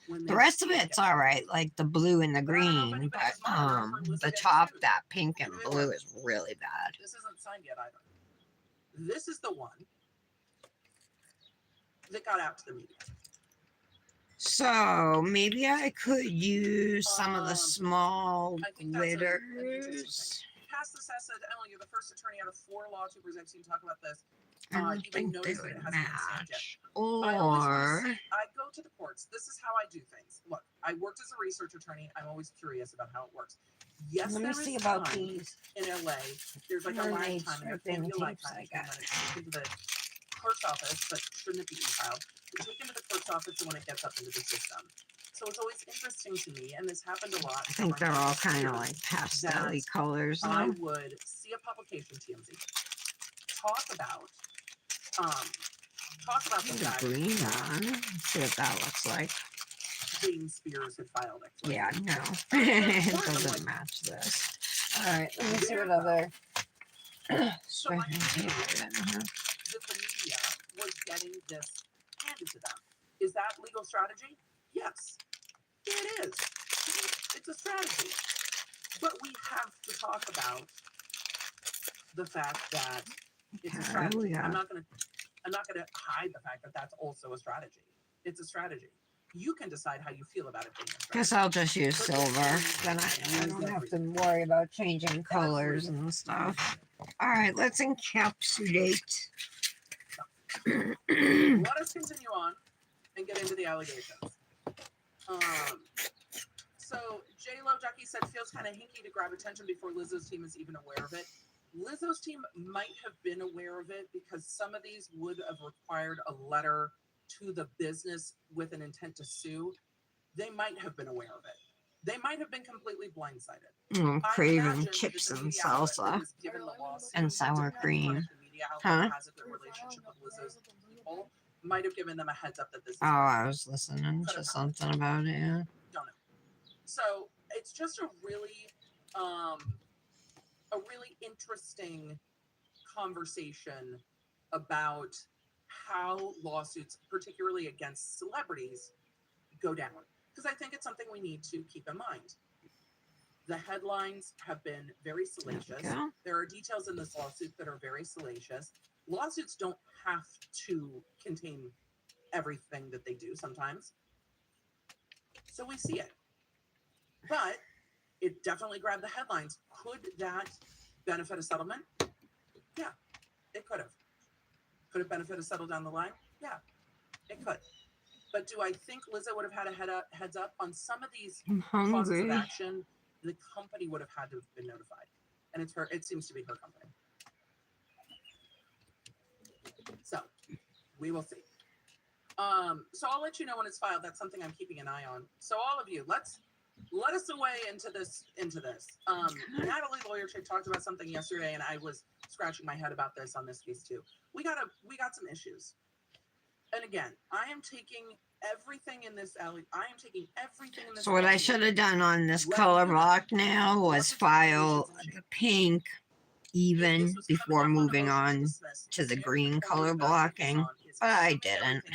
The rest of it's all right, like the blue and the green, but the top, that pink and blue is really bad. This isn't signed yet either. This is the one that got out to the media. So maybe I could use some of the small I think that's an interesting glitters. Cass said, Emily, you're the first attorney out of 4 law tubers I've seen talk about this. I don't You may think they notice that it would hasn't been stamped yet. match. I always wanna Or see- I go to the courts. This is how I do things. Look, I worked as a research attorney. I'm always curious about how it works. Yes, let me there see is about time these in LA. There's like a lag mermaid time, and there striping can be a lag tapes time I between got. when it's taken to the clerk's office, but shouldn't it be e-filed? It's taken to the clerk's office and when it gets up into the system. So it's always interesting to me, and this happened a lot. I think they're all kind of like pastel-y colors I now. would see a publication, TMZ, talk about the The fact green that one. Let's see what that looks like. James Spears had filed it. Yeah, no. It doesn't match this. Alright, let me see what other So I striping tape knew I have. that the media was getting this handed to them. Is that legal strategy? Yes, it is. It's a strategy. But we have to talk about the fact that it's a Okay, strategy. we got- I'm not gonna hide the fact that that's also a strategy. It's a strategy. You can decide how you feel about it being a strategy. Guess I'll just use silver. Then I don't have to worry about changing colors and stuff. Alright, let's encapsulate. Let us continue on and get into the allegations. So J-Lo, Jackie said, feels kind of hinky to grab attention before Lizzo's team is even aware of it. Lizzo's team might have been aware of it because some of these would have required a letter to the business with an intent to sue. They might have been aware of it. They might have been completely blindsided. I'm I craving imagine chips that the and media outlet that salsa was given the lawsuit, and sour depending on cream. if the media outlet Huh? has a good relationship with Lizzo's people, might have given them a heads up that this is Oh, coming. I was listening to something about it. Yeah. Don't know. So it's just a really interesting conversation about how lawsuits, particularly against celebrities, go down. Because I think it's something we need to keep in mind. The headlines have been very salacious. Go. There are details in this lawsuit that are very salacious. Lawsuits don't have to contain everything that they do sometimes. So we see it. But it definitely grabbed the headlines. Could that benefit a settlement? Yeah, it could have. Could it benefit a settle down the line? Yeah, it could. But do I think Lizzo would have had a heads up on some of these I'm causes of hungry. action? The company would have had to have been notified, and it's her. It seems to be her company. So we will see. So I'll let you know when it's filed. That's something I'm keeping an eye on. So all of you, let us away into this. Natalie Lawyer Chick talked about something yesterday, and I was scratching my head about this on this case too. We got some issues. And again, I am taking everything in this alley. I am taking everything in this. So what I should have done on this color block now was file the pink even before moving on to the green color blocking, but I didn't.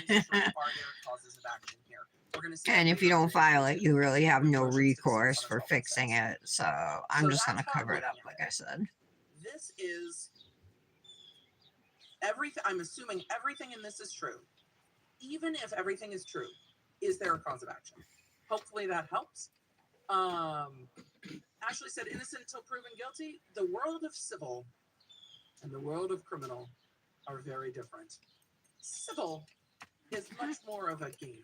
And if you don't file it, you really have no recourse for fixing it. So I'm just going to cover it up, like I said. This is everything. I'm assuming everything in this is true. Even if everything is true, is there a cause of action? Hopefully that helps. Ashley said innocent until proven guilty. The world of civil and the world of criminal are very different. Civil is much more of a game.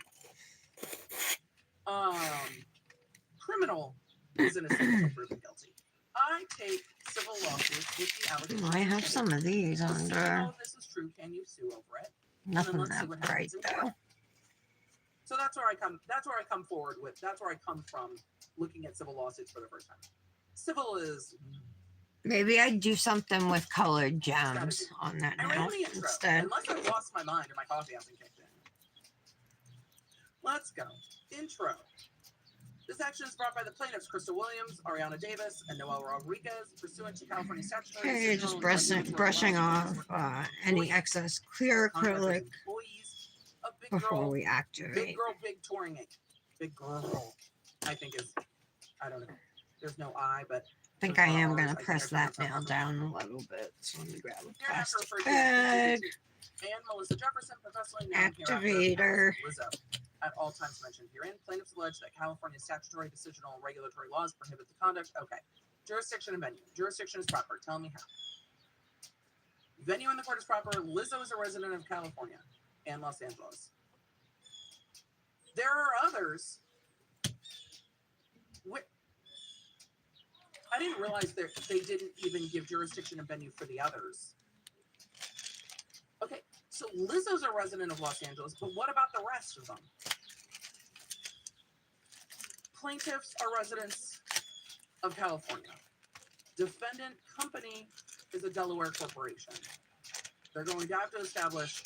Criminal is innocent until proven guilty. I take civil lawsuits with the allegations. I have some of these under. This is true. Can you sue over it? Nothing that bright though. So that's where I come. That's where I come forward with. That's where I come from, looking at civil lawsuits for the first time. Civil is. Maybe I'd do something with colored gems on that now instead. Unless I've lost my mind or my coffee hasn't kicked in. Let's go. Intro. This action is brought by the plaintiffs Crystal Williams, Ariana Davis, and Noel Rodriguez, pursuant to California statutory. Okay, just brushing off any excess clear acrylic before we activate. Big girl, big touring ink. Big girl, I think is. I don't know. There's no I, but. I think I am going to press that nail down a little bit. So let me grab a plastic bag. And Melissa Jefferson, professionally Activator. Lizzo. At all times mentioned herein, plaintiffs allege that California statutory, decisional, and regulatory laws prohibit the conduct. Okay. Jurisdiction and venue. Jurisdiction is proper. Tell me how. Venue in the court is proper. Lizzo is a resident of California and Los Angeles. There are others. I didn't realize that they didn't even give jurisdiction and venue for the others. Okay, so Lizzo's a resident of Los Angeles, but what about the rest of them? Plaintiffs are residents of California. Defendant company is a Delaware corporation. They're going to have to establish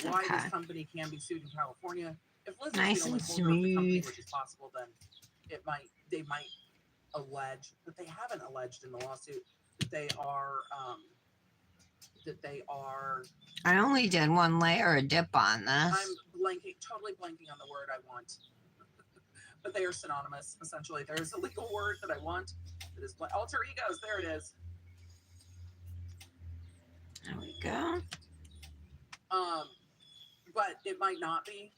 why this company can be sued in California. If Lizzo's nice the only and holder of the company, smooth. which is possible, then they might allege, but they haven't alleged in the lawsuit that they are I only did one layer of dip on this. I'm totally blanking on the word I want. But they are synonymous, essentially. There is a legal word that I want. It is alter egos. There it is. There we go. But it might not be.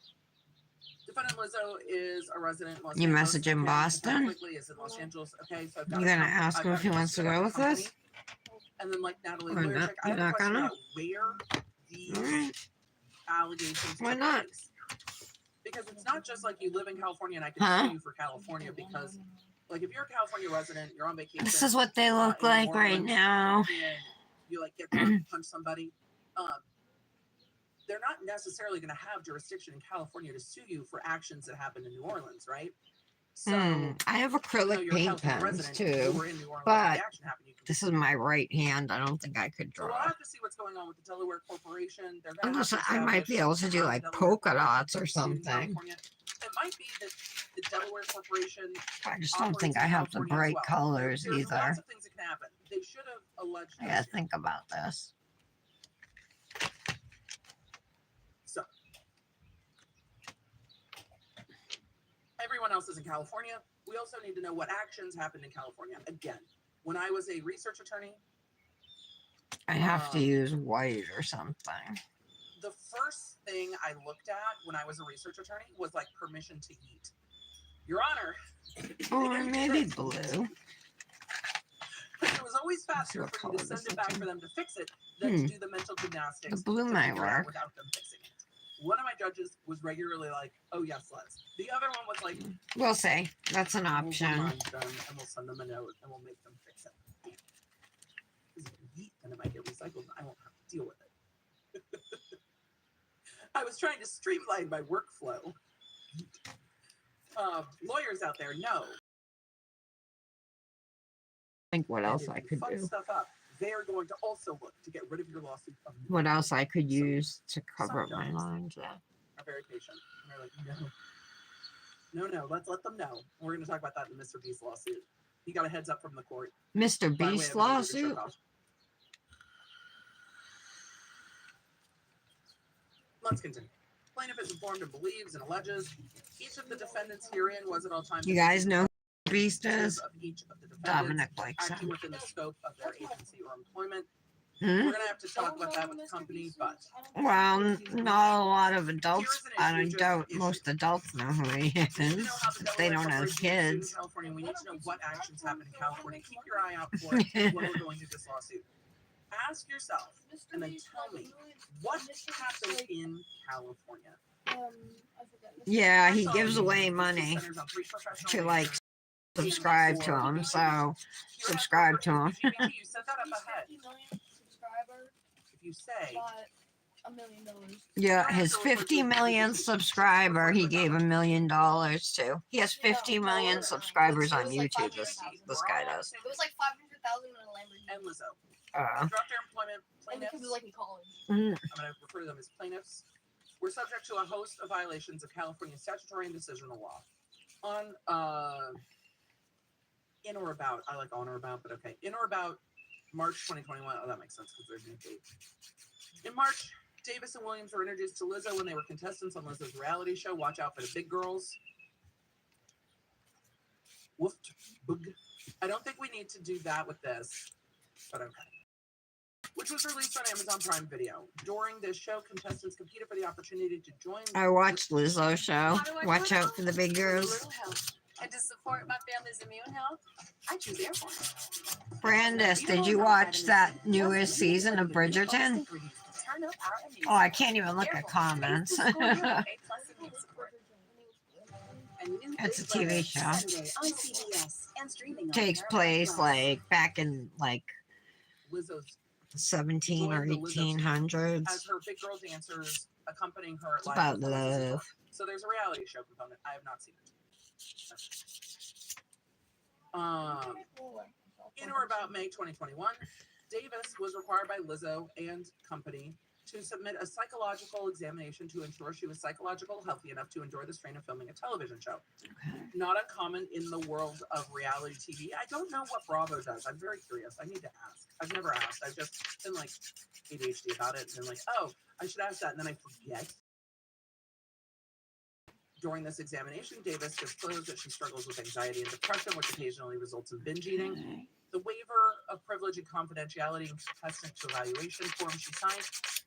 Defendant Lizzo is a resident in Los You Angeles. message in Boston? Quickly is in Los Angeles. Okay, so You're gonna ask him if he wants to go with us? And then, like Natalie, Or not, I have you're a not question gonna? about where these Alright. allegations Why took not? place. Because it's not just like you live in California and I can sue you for California because, like, if you're a California resident, you're on vacation. This is what they look in like New right Orleans, now. and you like get to punch somebody. They're not necessarily going to have jurisdiction in California to sue you for actions that happened in New Orleans, right? So I have acrylic you're a paint California pens resident, you too, were in New Orleans, but the action happened, you can this sue. is my right hand. I don't think I could So we'll draw. have to see what's going on with the Delaware Corporation. They're gonna Unless have to I might be able to do like Delaware polka dots or Corporation in something. California. It might be that the Delaware Corporation. I just don't operates think in I have the California as bright well. colors There's either. lots of things that can happen. They should have alleged. I gotta think about this. So everyone else is in California. We also need to know what actions happened in California. Again, when I was a research attorney, I have to use white or something. the first thing I looked at when I was a research attorney was like permission to eat. Your Honor. Or maybe blue. It was always faster what for you to color send this it back looks for them to fix it than to do the mental gymnastics. The blue to might figure out work. without them fixing it. One of my judges was regularly like, "Oh yes, let's." The other one was like, We'll say that's an "We'll option. remind them and we'll send them a note and we'll make them fix it." Because if you yeet, then it might get recycled and I won't have to deal with it. I was trying to streamline my workflow. Lawyers out there know. Think what And else if I you could fuck do. stuff up, they're going to also look to get rid of your lawsuit. What else I could So, use to cover up my sometimes- lines? Yeah. Are very patient. And they're like, no, let's let them know. We're going to talk about that in the Mr. Beast lawsuit. He got a heads up from the court. Mr. by way Beast of an order to lawsuit. shut off. Let's continue. Plaintiff is informed and believes and alleges each of the defendants herein was at all times. You guys know who Beast representative is? of each of the defendants Dominic likes acting him. within the scope of their agency or employment. Hmm? We're gonna have to talk about that with the company, but Well, not a lot of adults. I Here's an issue, don't. just an Most adults know who he we need to is. know how the They Delaware don't have Corporation is sued in kids. California. We need to know what actions happen in California. Keep your eye out for it when we're going through this lawsuit. Ask yourself and then tell me what happened in California. Yeah, he gives away money to like subscribe to him. So subscribe to him. You set that up ahead. If you say $1 million. Yeah, his 50 million subscriber, he gave $1 million to. He has 50 million subscribers on YouTube. This guy does. It was like 500,000 in a Lamborghini. and Lizzo Uh, dropped their employment, And because plaintiffs, we were like in college. mm, I'm going to refer to them as plaintiffs, were subject to a host of violations of California statutory and decisional law. On in or about, I like on or about, but okay, in or about March 2021. Oh, that makes sense because there's no date. In March, Davis and Williams were introduced to Lizzo when they were contestants on Lizzo's reality show, Watch Out for the Big Girls. Woofed. Boog. I don't think we need to do that with this, but okay. Which was released on Amazon Prime Video. During this show, contestants competed for the opportunity to join. I watched Lizzo's show. Watch out for the big girls. Little health. And to support my family's immune health, I choose Air Force. Brandis, did you watch that newest season of Bridgerton? Oh, I can't even look at comments. It's a TV show. Takes place like back in like Lizzo's 17 or 1800s. as her big girl dancers accompanying her at It's live about performances. love. So there's a reality show component. I have not seen it. In or about May 2021, Davis was required by Lizzo and company to submit a psychological examination to ensure she was psychologically healthy enough to endure the strain of filming a television show. Okay. Not uncommon in the world of reality TV. I don't know what Bravo does. I'm very curious. I need to ask. I've never asked. I've just been like ADHD about it and been like, oh, I should ask that. And then I forget. During this examination, Davis disclosed that she struggles with anxiety and depression, which occasionally results in binge eating. Okay. The waiver of privilege and confidentiality and contestant to evaluation form she signed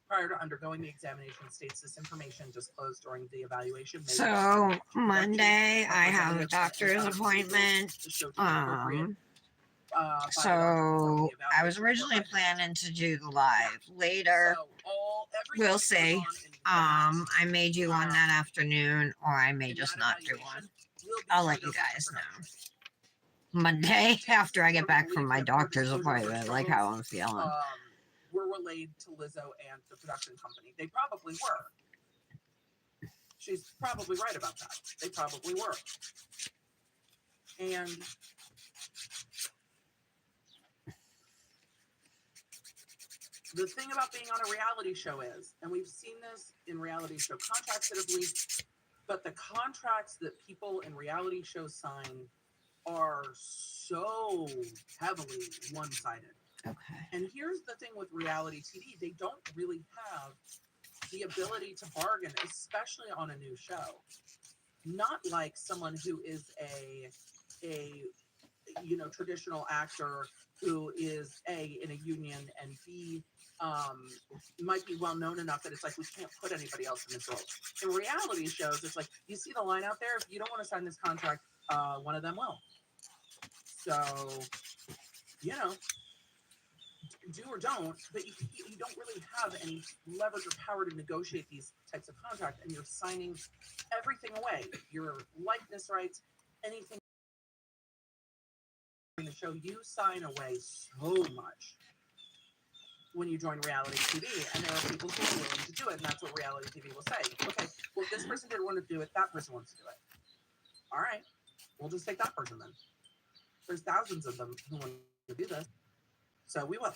prior to undergoing the examination states this information disclosed during the evaluation. may So Monday I have a doctor's appointment. the show to be appropriate, by the doctor So performing the I was evaluation originally for planning to do the live later. So everything We'll that goes see. on in that I may do one that afternoon, or I may in just that not do evaluation one. will be I'll let turned you over to guys know. production. Monday after I get back from my doctor's appointment, like how I'm feeling. Were relayed to Lizzo and the production company. They probably were. She's probably right about that. They probably were. And the thing about being on a reality show is, and we've seen this in reality show contracts that have leaked, but the contracts that people in reality shows sign are so heavily one-sided. Okay. And here's the thing with reality TV, they don't really have the ability to bargain, especially on a new show. Not like someone who is a traditional actor who is A, in a union, and B, might be well known enough that it's like we can't put anybody else in this role. In reality shows, it's like you see the line out there, if you don't want to sign this contract, one of them will. So, do or don't, but you don't really have any leverage or power to negotiate these types of contracts, and you're signing everything away. Your likeness rights, anything in the show, you sign away so much when you join reality TV, and there are people who are willing to do it, and that's what reality TV will say. Okay, well, if this person didn't want to do it, that person wants to do it. All right, we'll just take that person then. There's thousands of them who want to do this, so we will.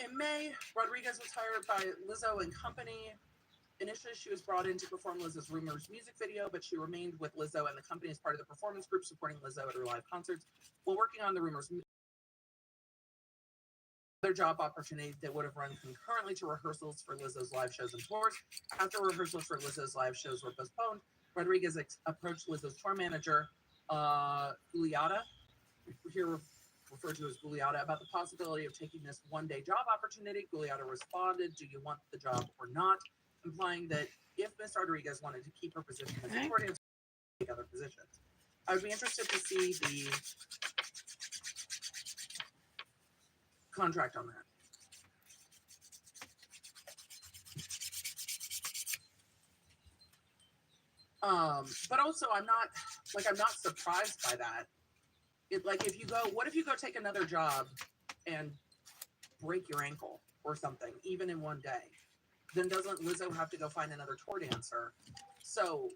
In May, Rodriguez was hired by Lizzo and Company. Initially, she was brought in to perform Lizzo's Rumors music video, but she remained with Lizzo and the company as part of the performance group supporting Lizzo at her live concerts. While working on the Rumors other job opportunity that would have run concurrently to rehearsals for Lizzo's live shows and tours. After rehearsals for Lizzo's live shows were postponed, Rodriguez approached Lizzo's tour manager, Julieta, here referred to as Julieta, about the possibility of taking this one-day job opportunity. Julieta responded, "Do you want the job or not?" implying that if Miss Rodriguez wanted to keep her position as a tour dancer, take other positions. I would be interested to see the contract on that. But also I'm not surprised by that. If you go, what if you go take another job and break your ankle or something, even in one day? Then doesn't Lizzo have to go find another tour dancer? So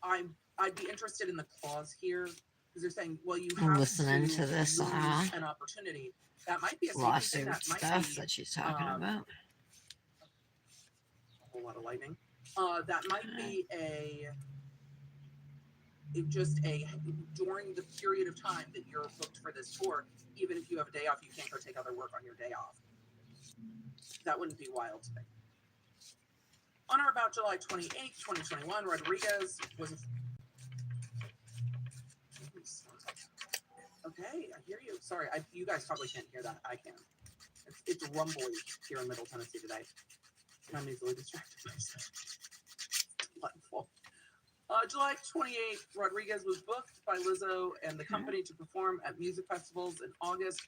I'd be interested in the clause here, because they're saying, well, you have I'm listening to this lose an opportunity. That might be a safety thing. lawsuit That might stuff be that she's talking about. a whole lot of lightning. That might be during the period of time that you're booked for this tour, even if you have a day off, you can't go take other work on your day off. That wouldn't be wild to me. On or about July 28th, 2021, Rodriguez was okay, I hear you. Sorry, you guys probably can't hear that. I can. It's rumbly here in Middle Tennessee today. I'm easily distracted by stuff. Delightful. July 28th, Rodriguez was booked by Lizzo and the company to perform at music festivals in August.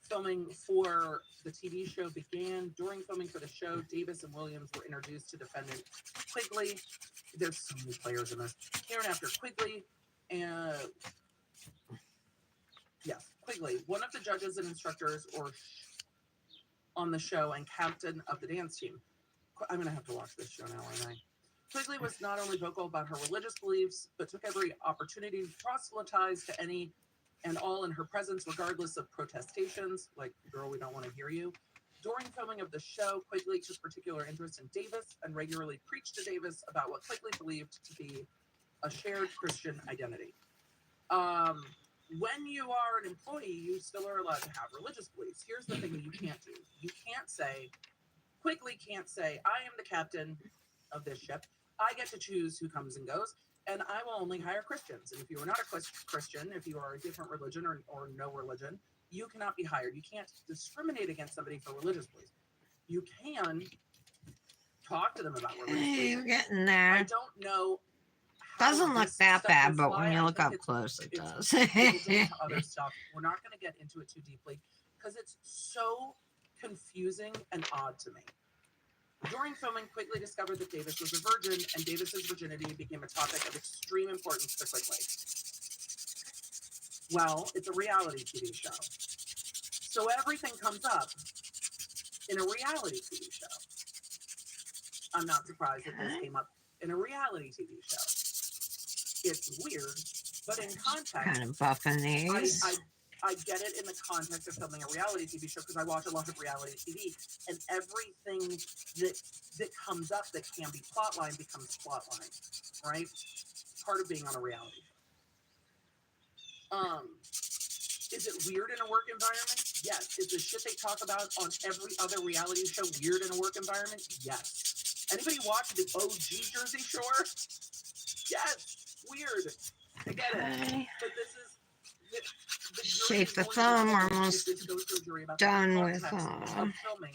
Filming for the TV show began. During filming for the show, Davis and Williams were introduced to defendant Quigley. There's so many players in this. Here and after Quigley, Quigley, one of the judges and instructors on the show and captain of the dance team. I'm going to have to watch this show now, aren't I? Quigley was not only vocal about her religious beliefs, but took every opportunity to proselytize to any and all in her presence, regardless of protestations, like, girl, we don't want to hear you. During filming of the show, Quigley took particular interest in Davis and regularly preached to Davis about what Quigley believed to be a shared Christian identity. When you are an employee, you still are allowed to have religious beliefs. Here's the thing that you can't do. Quigley can't say, I am the captain of this ship. I get to choose who comes and goes, and I will only hire Christians. And if you are not a Christian, if you are a different religion or no religion, you cannot be hired. You can't discriminate against somebody for religious beliefs. You can talk to them about religious beliefs. Hey, you're getting there. I don't know. Doesn't look that bad, but when you look up close, it does. Other stuff. We're not going to get into it too deeply because it's so confusing and odd to me. During filming, Quigley discovered that Davis was a virgin, and Davis's virginity became a topic of extreme importance to Quigley. Well, it's a reality TV show, so everything comes up in a reality TV show. I'm not surprised that this came up in a reality TV show. It's weird, but in context, Kind of buffing these. I get it in the context of filming a reality TV show because I watch a lot of reality TV, and everything that comes up that can be plotline becomes plotline, right? Part of being on a reality show. Is it weird in a work environment? Yes. Is the shit they talk about on every other reality show weird in a work environment? Yes. Anybody watch the OG Jersey Shore? Yes. Weird. I get it. But this is Shape the thumb. We're almost done with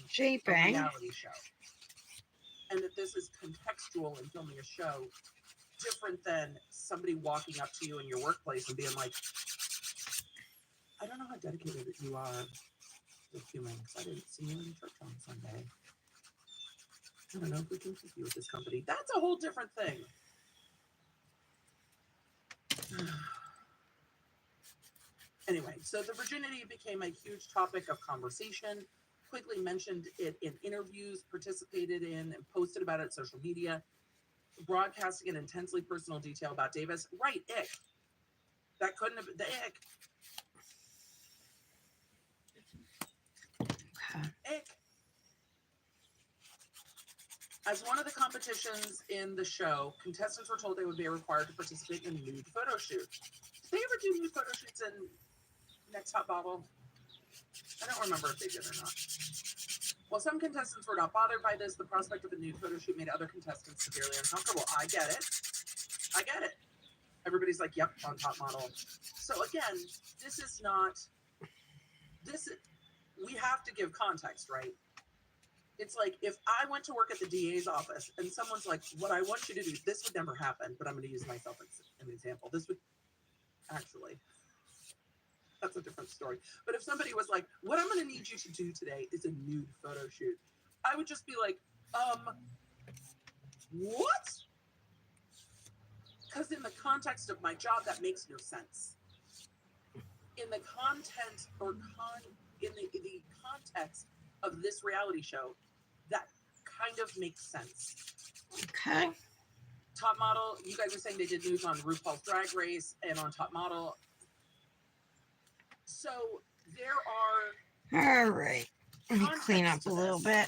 shaping. Reality show. And that this is contextual in filming a show, different than somebody walking up to you in your workplace and being like, I don't know how dedicated you are with human, because I didn't see you in church on Sunday. I don't know if we can keep you with this company. That's a whole different thing. Anyway, so the virginity became a huge topic of conversation. Quickly mentioned it in interviews, participated in, and posted about it on social media, broadcasting an intensely personal detail about Davis. Right, ick. That couldn't have been the ick. Okay. Ick. As one of the competitions in the show, contestants were told they would be required to participate in a nude photo shoot. Did they ever do nude photo shoots in Next Hot Bottle? I don't remember if they did or not. While some contestants were not bothered by this, the prospect of a nude photo shoot made other contestants severely uncomfortable. I get it. I get it. Everybody's like, yep, on Top Model. So again, this is not, we have to give context, right? It's like if I went to work at the DA's office and someone's like, what I want you to do, this would never happen, but I'm going to use myself as an example. This would actually, that's a different story. But if somebody was like, what I'm going to need you to do today is a nude photo shoot, I would just be like, what? Because in the context of my job, that makes no sense. In the content in the context of this reality show, that kind of makes sense. Okay. Top Model, you guys are saying they did nudes on RuPaul's Drag Race and on Top Model. So there are All right. Let me clean up a little bit.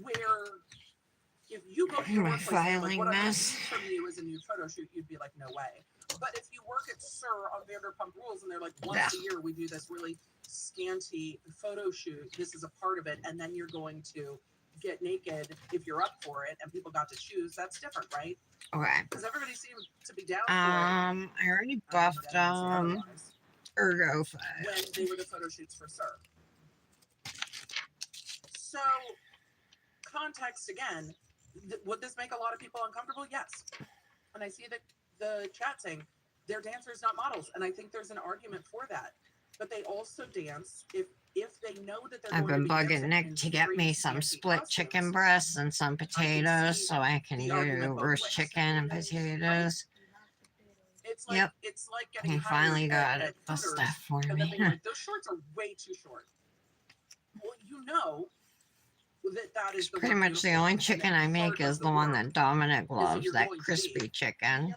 where if you go to My your workplace and you're like, filing what I'm mess. from you is a nude photo shoot, you'd be like, no way. But if you work at SIR on Vanderpump Rules and they're like, once a year we do this really scanty photo shoot, this is a part of it, and then you're going to get naked if you're up for it, and people got to choose, that's different, right? Okay. Because everybody seemed to be down I already buffed for it. Ergo When files. they were the photo shoots for SIR. So, context again, would this make a lot of people uncomfortable? Yes. And I see that the chat saying they're dancers, not models, and I think there's an argument for that. But they also dance if they know that they're I've going been to be bugging dancing Nick in to get very me some fancy split costumes. chicken breasts and some potatoes see so I can the argument do both roast ways. chicken and potatoes. It's like Yep. it's like getting He hired finally got at it, the Hooters stuff for and then me. being like, those shorts are way too short. Well, you know that is the Pretty word much the beautiful, only and that chicken I part make of is the one that work Dominic loves, you're that going to crispy be chicken.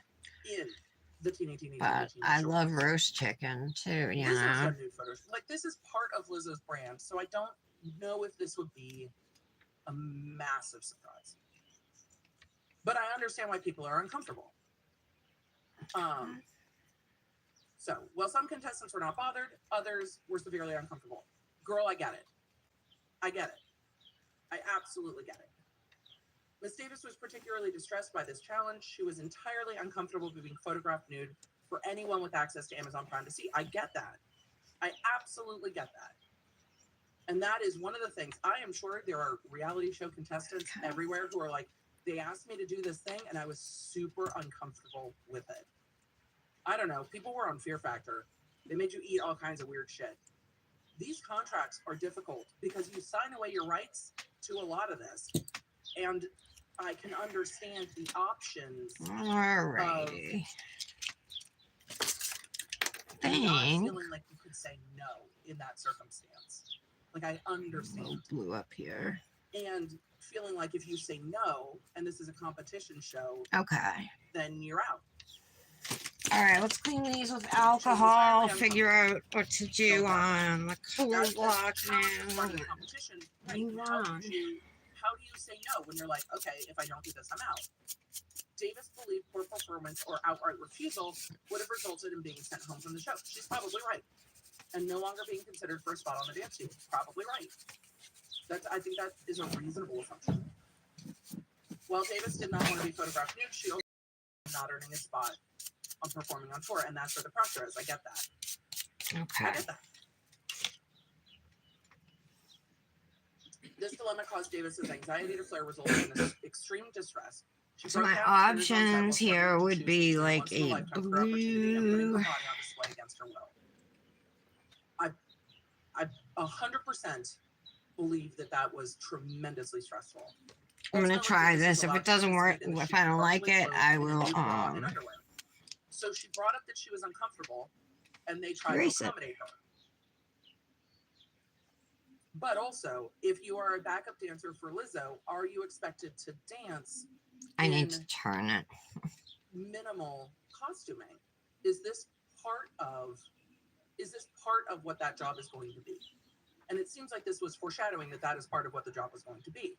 in the teeny But I love roast chicken too, you Lizzo's know. done nude photos. Like, this is part of Lizzo's brand, so I don't know if this would be a massive surprise. But I understand why people are uncomfortable. So, while some contestants were not bothered, others were severely uncomfortable. Girl, I get it. I get it. I absolutely get it. Miss Davis was particularly distressed by this challenge. She was entirely uncomfortable being photographed nude for anyone with access to Amazon Prime to see. I get that. I absolutely get that. And that is one of the things. I am sure there are reality show contestants everywhere who are like, they asked me to do this thing and I was super uncomfortable with it. I don't know. People were on Fear Factor. They made you eat all kinds of weird shit. These contracts are difficult because you sign away your rights to a lot of this. And I can understand the options Alrighty. of not Thanks. feeling like you could say no in that circumstance. Like, I understand. Blue up here. And feeling like if you say no, and this is a competition show, Okay. then you're out. Alright, let's clean these with alcohol, figure out what to do on the color block Part of now. the competition. Right? Move How on. do you say no when you're like, okay, if I don't do this, I'm out? Davis believed poor performance or outright refusal would have resulted in being sent home from the show. She's probably right. And no longer being considered for a spot on the dance team. Probably right. I think that is a reasonable assumption. While Davis did not want to be photographed nude, she also not earning a spot on performing on tour, and that's where the pressure is. I get that. Okay. I get that. This dilemma caused Davis's anxiety to flare, resulting in extreme distress. She So broke my down in tears on several options here subjects, would choosing be to like once in a a lifetime career opportunity and putting her blue. body on display against her will. I 100% believe that was tremendously stressful. I'm gonna Ultimately, try Davis was this. If allowed it to doesn't work, participate in the if shoot I don't like partially it, clothed I in a will nude bra and underwear. So she brought up that she was uncomfortable, and they tried to erase it. accommodate her. But also, if you are a backup dancer for Lizzo, are you expected to dance I need to in turn it. minimal costuming? Is this part of what that job is going to be? And it seems like this was foreshadowing that is part of what the job was going to be.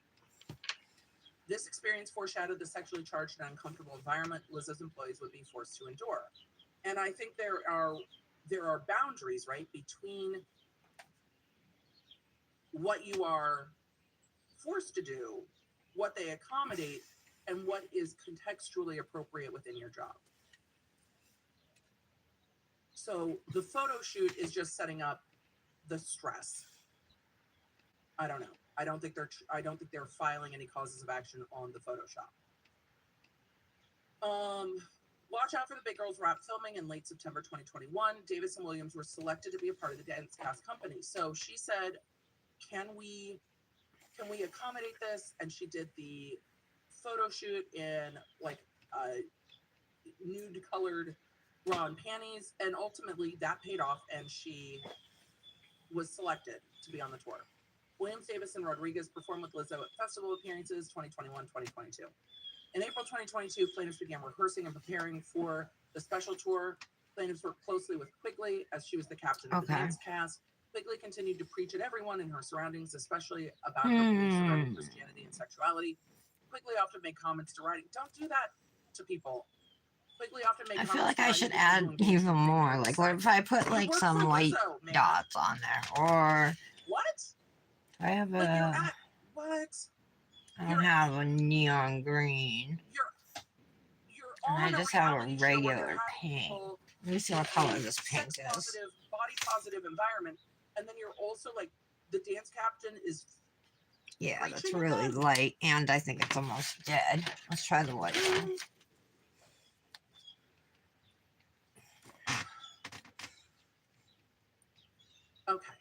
This experience foreshadowed the sexually charged and uncomfortable environment Lizzo's employees would be forced to endure. And I think there are boundaries, right, between what you are forced to do, what they accommodate, and what is contextually appropriate within your job. So the photo shoot is just setting up the stress. I don't know. I don't think they're filing any causes of action on the Photoshop. Watch out for the Big Girls Rap filming in late September 2021. Davis and Williams were selected to be a part of the dance cast company. So she said, "Can we accommodate this?" And she did the photo shoot in like nude colored bra and panties, and ultimately that paid off, and she was selected to be on the tour. Williams, Davis, and Rodriguez performed with Lizzo at festival appearances 2021-2022. In April 2022, plaintiffs began rehearsing and preparing for the special tour. Plaintiffs worked closely with Quigley as she was the captain of the dance cast. Quigley continued to preach at everyone in her surroundings, especially about her beliefs regarding Christianity and sexuality. Quigley often made comments to writing. Don't do that to people. Quigley often made I comments feel like to I writing should people add who engaged even in more. premarital Like, what sex. if I put You like work some for white Lizzo, man. dots on there? Or What? I have Like you're a. at what? I don't have a neon green. You're And I on a just have a reality show where you're regular having pink. people Let me see in what color a this pink sex is. positive, body positive environment, and then you're also like the dance captain is Yeah, that's preaching at really them? light, and I think it's almost dead. Let's try the white one. Okay.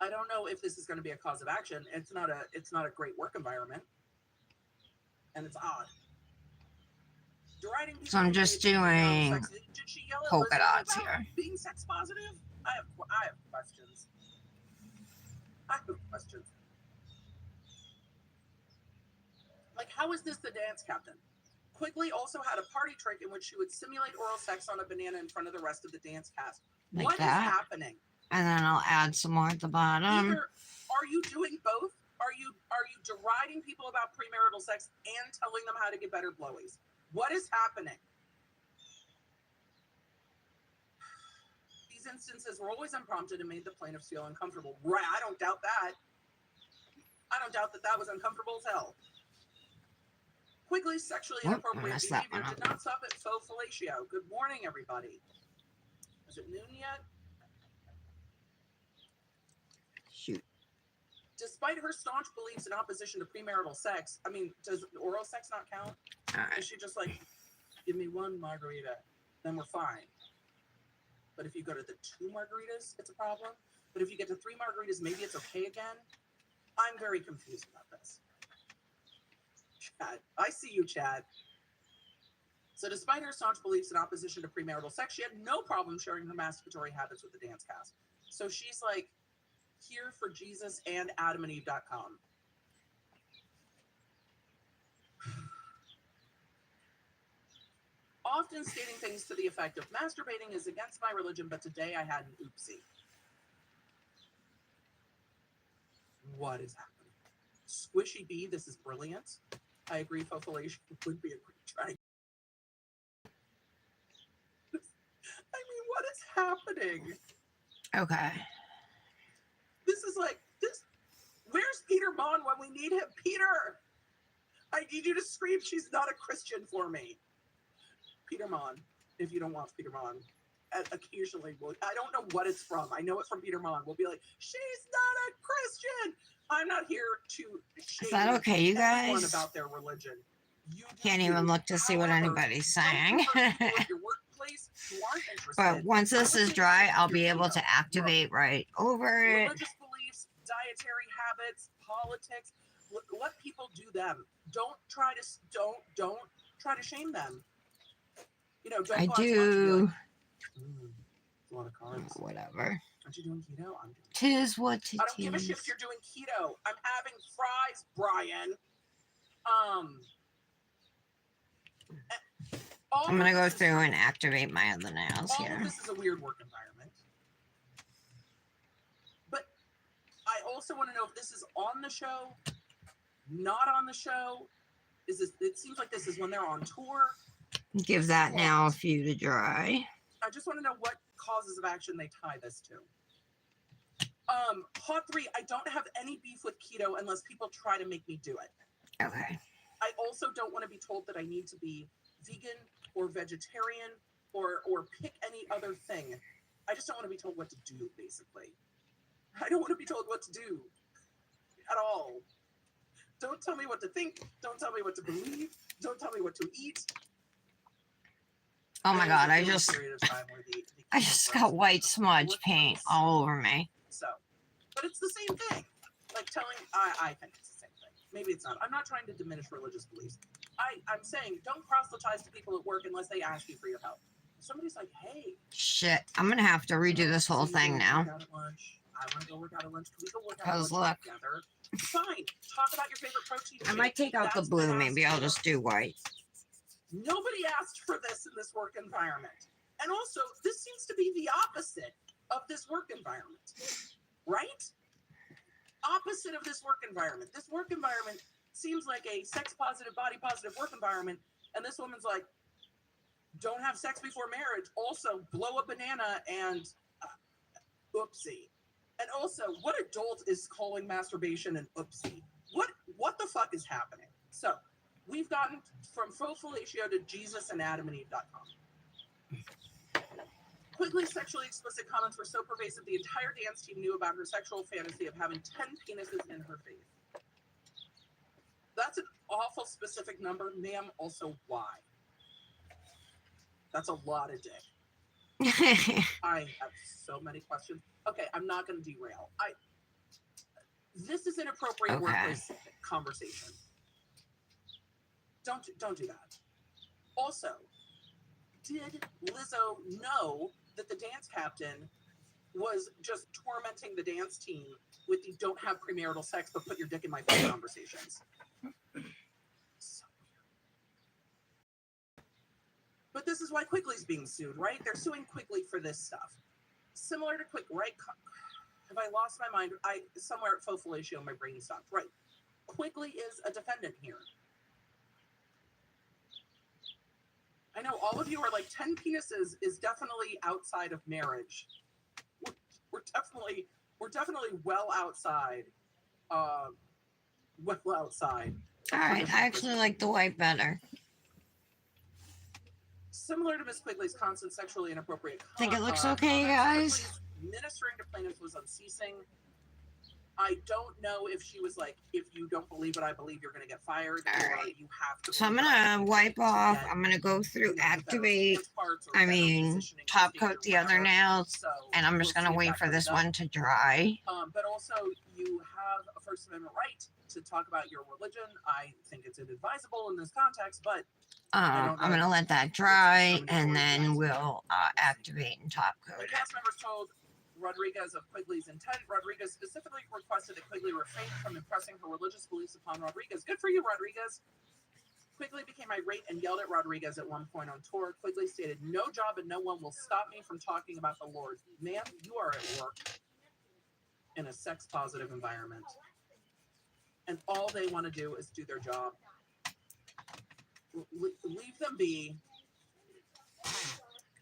I don't know if this is going to be a cause of action. It's not a great work environment, and it's odd. Deriding So people I'm who just engage in premarital doing sex. Did she yell at polka Lizzo dots about here. being sex positive? I have questions. Like, how is this the dance captain? Quigley also had a party trick in which she would simulate oral sex on a banana in front of the rest of the dance cast. Like What is that. happening? And then I'll add some more at the bottom. Either are you doing both? Are you deriding people about premarital sex and telling them how to get better blowies? What is happening? These instances were always unprompted and made the plaintiffs feel uncomfortable. Right, I don't doubt that. I don't doubt that was uncomfortable as hell. Quigley's sexually inappropriate behavior did not stop at faux fellatio. Good morning, everybody. Is it noon yet? Shoot. Despite her staunch beliefs in opposition to premarital sex, I mean, does oral sex not count? Alright. Is she just like, give me one margarita, then we're fine? But if you go to the 2 margaritas, it's a problem. But if you get to 3 margaritas, maybe it's okay again. I'm very confused about this. Chad, I see you, Chad. So despite her staunch beliefs in opposition to premarital sex, she had no problem sharing her masturbatory habits with the dance cast. So she's like, here for Jesus and AdamandEve.com. Often stating things to the effect of, masturbating is against my religion, but today I had an oopsie. What is happening? Squishy B, this is brilliant. I agree, fofilation would be a great try. I mean, what is happening? Okay. This is like, where's Peter Mon when we need him? Peter! I need you to scream, she's not a Christian for me. Peter Mon, if you don't watch Peter Mon, occasionally, I don't know what it's from. I know it's from Peter Mon. We'll be like, she's not a Christian. I'm not here to shame Is that okay, you anyone guys? about their religion. You do Can't you. even look to see what However, anybody's don't saying. convert people at your workplace who aren't interested. But once I this would is say dry, shift I'll your be able keto. to activate right over it. Religious beliefs, dietary habits, politics. Let people do them. Don't try to shame them. You know, don't I go out to lunch and be do. like, a lot of carbs. Whatever. Aren't you doing keto? I'm doing keto. Tis what it I don't give a shit if is. you're doing keto. I'm having fries, Brian. I'm gonna go through and activate my other nails all here. of this is a weird work environment. But I also want to know if this is on the show, not on the show. Is this? It seems like this is when they're on tour. Give that now a few to dry. I just want to know what causes of action they tie this to. Hot 3, I don't have any beef with keto unless people try to make me do it. Okay. I also don't want to be told that I need to be vegan or vegetarian or pick any other thing. I just don't want to be told what to do, basically. I don't want to be told what to do at all. Don't tell me what to think. Don't tell me what to believe. Don't tell me what to eat. Oh my god, I There was just a period of time where the got white smudge paint all over me. So, but it's the same thing. Like telling, I think it's the same thing. Maybe it's not. I'm not trying to diminish religious beliefs. I'm saying don't proselytize to people at work unless they ask you for your help. If somebody's like, hey, Shit, I'm gonna have to redo this whole so you thing go now. work out at lunch. I want to go work out at lunch. Can we go work out at Cause lunch look, together? Fine. Talk about your favorite protein. I might take out the That's blue. been Maybe asked I'll for. just do white. Nobody asked for this in this work environment. And also, this seems to be the opposite of this work environment, right? Opposite of this work environment. This work environment seems like a sex positive, body positive work environment. And this woman's like, don't have sex before marriage. Also, blow a banana and oopsie. And also, what adult is calling masturbation an oopsie? What the fuck is happening? So, we've gotten from faux fellatio to JesusandAdamandEve.com. Quigley's sexually explicit comments were so pervasive, the entire dance team knew about her sexual fantasy of having 10 penises in her face. That's an awful specific number, ma'am. Also, why? That's a lot of dick. I have so many questions. Okay, I'm not going to derail. This is inappropriate workplace conversation. Don't do that. Also, did Lizzo know that the dance captain was just tormenting the dance team with the "don't have premarital sex but put your dick in my face" conversations? So weird. But this is why Quigley's being sued, right? They're suing Quigley for this stuff. Similar to Quigley, right? Have I lost my mind? Somewhere at faux fellatio, my brain stopped. Right. Quigley is a defendant here. I know all of you are like 10 penises is definitely outside of marriage. We're definitely well outside. Well outside. All right, I actually like the white better. Similar to Miss Quigley's constant sexually inappropriate Think it looks okay, comments, guys? Quigley's ministering to plaintiffs was unceasing. I don't know if she was like, if you don't believe what I believe, you're going to get fired. All or right. you have to. So I'm gonna wipe off. I'm gonna go through activate. Top coat the other nails, and I'm just gonna wait for this one to dry. But also, you have a First Amendment right to talk about your religion. I think it's inadvisable in this context, but I'm gonna let that dry, and then we'll activate and top coat the it. cast members told Rodriguez of Quigley's intent. Rodriguez specifically requested that Quigley refrain from impressing her religious beliefs upon Rodriguez. Good for you, Rodriguez. Quigley became irate and yelled at Rodriguez at one point on tour. Quigley stated, "No job and no one will stop me from talking about the Lord." Ma'am, you are at work in a sex-positive environment. And all they want to do is do their job. Leave them be.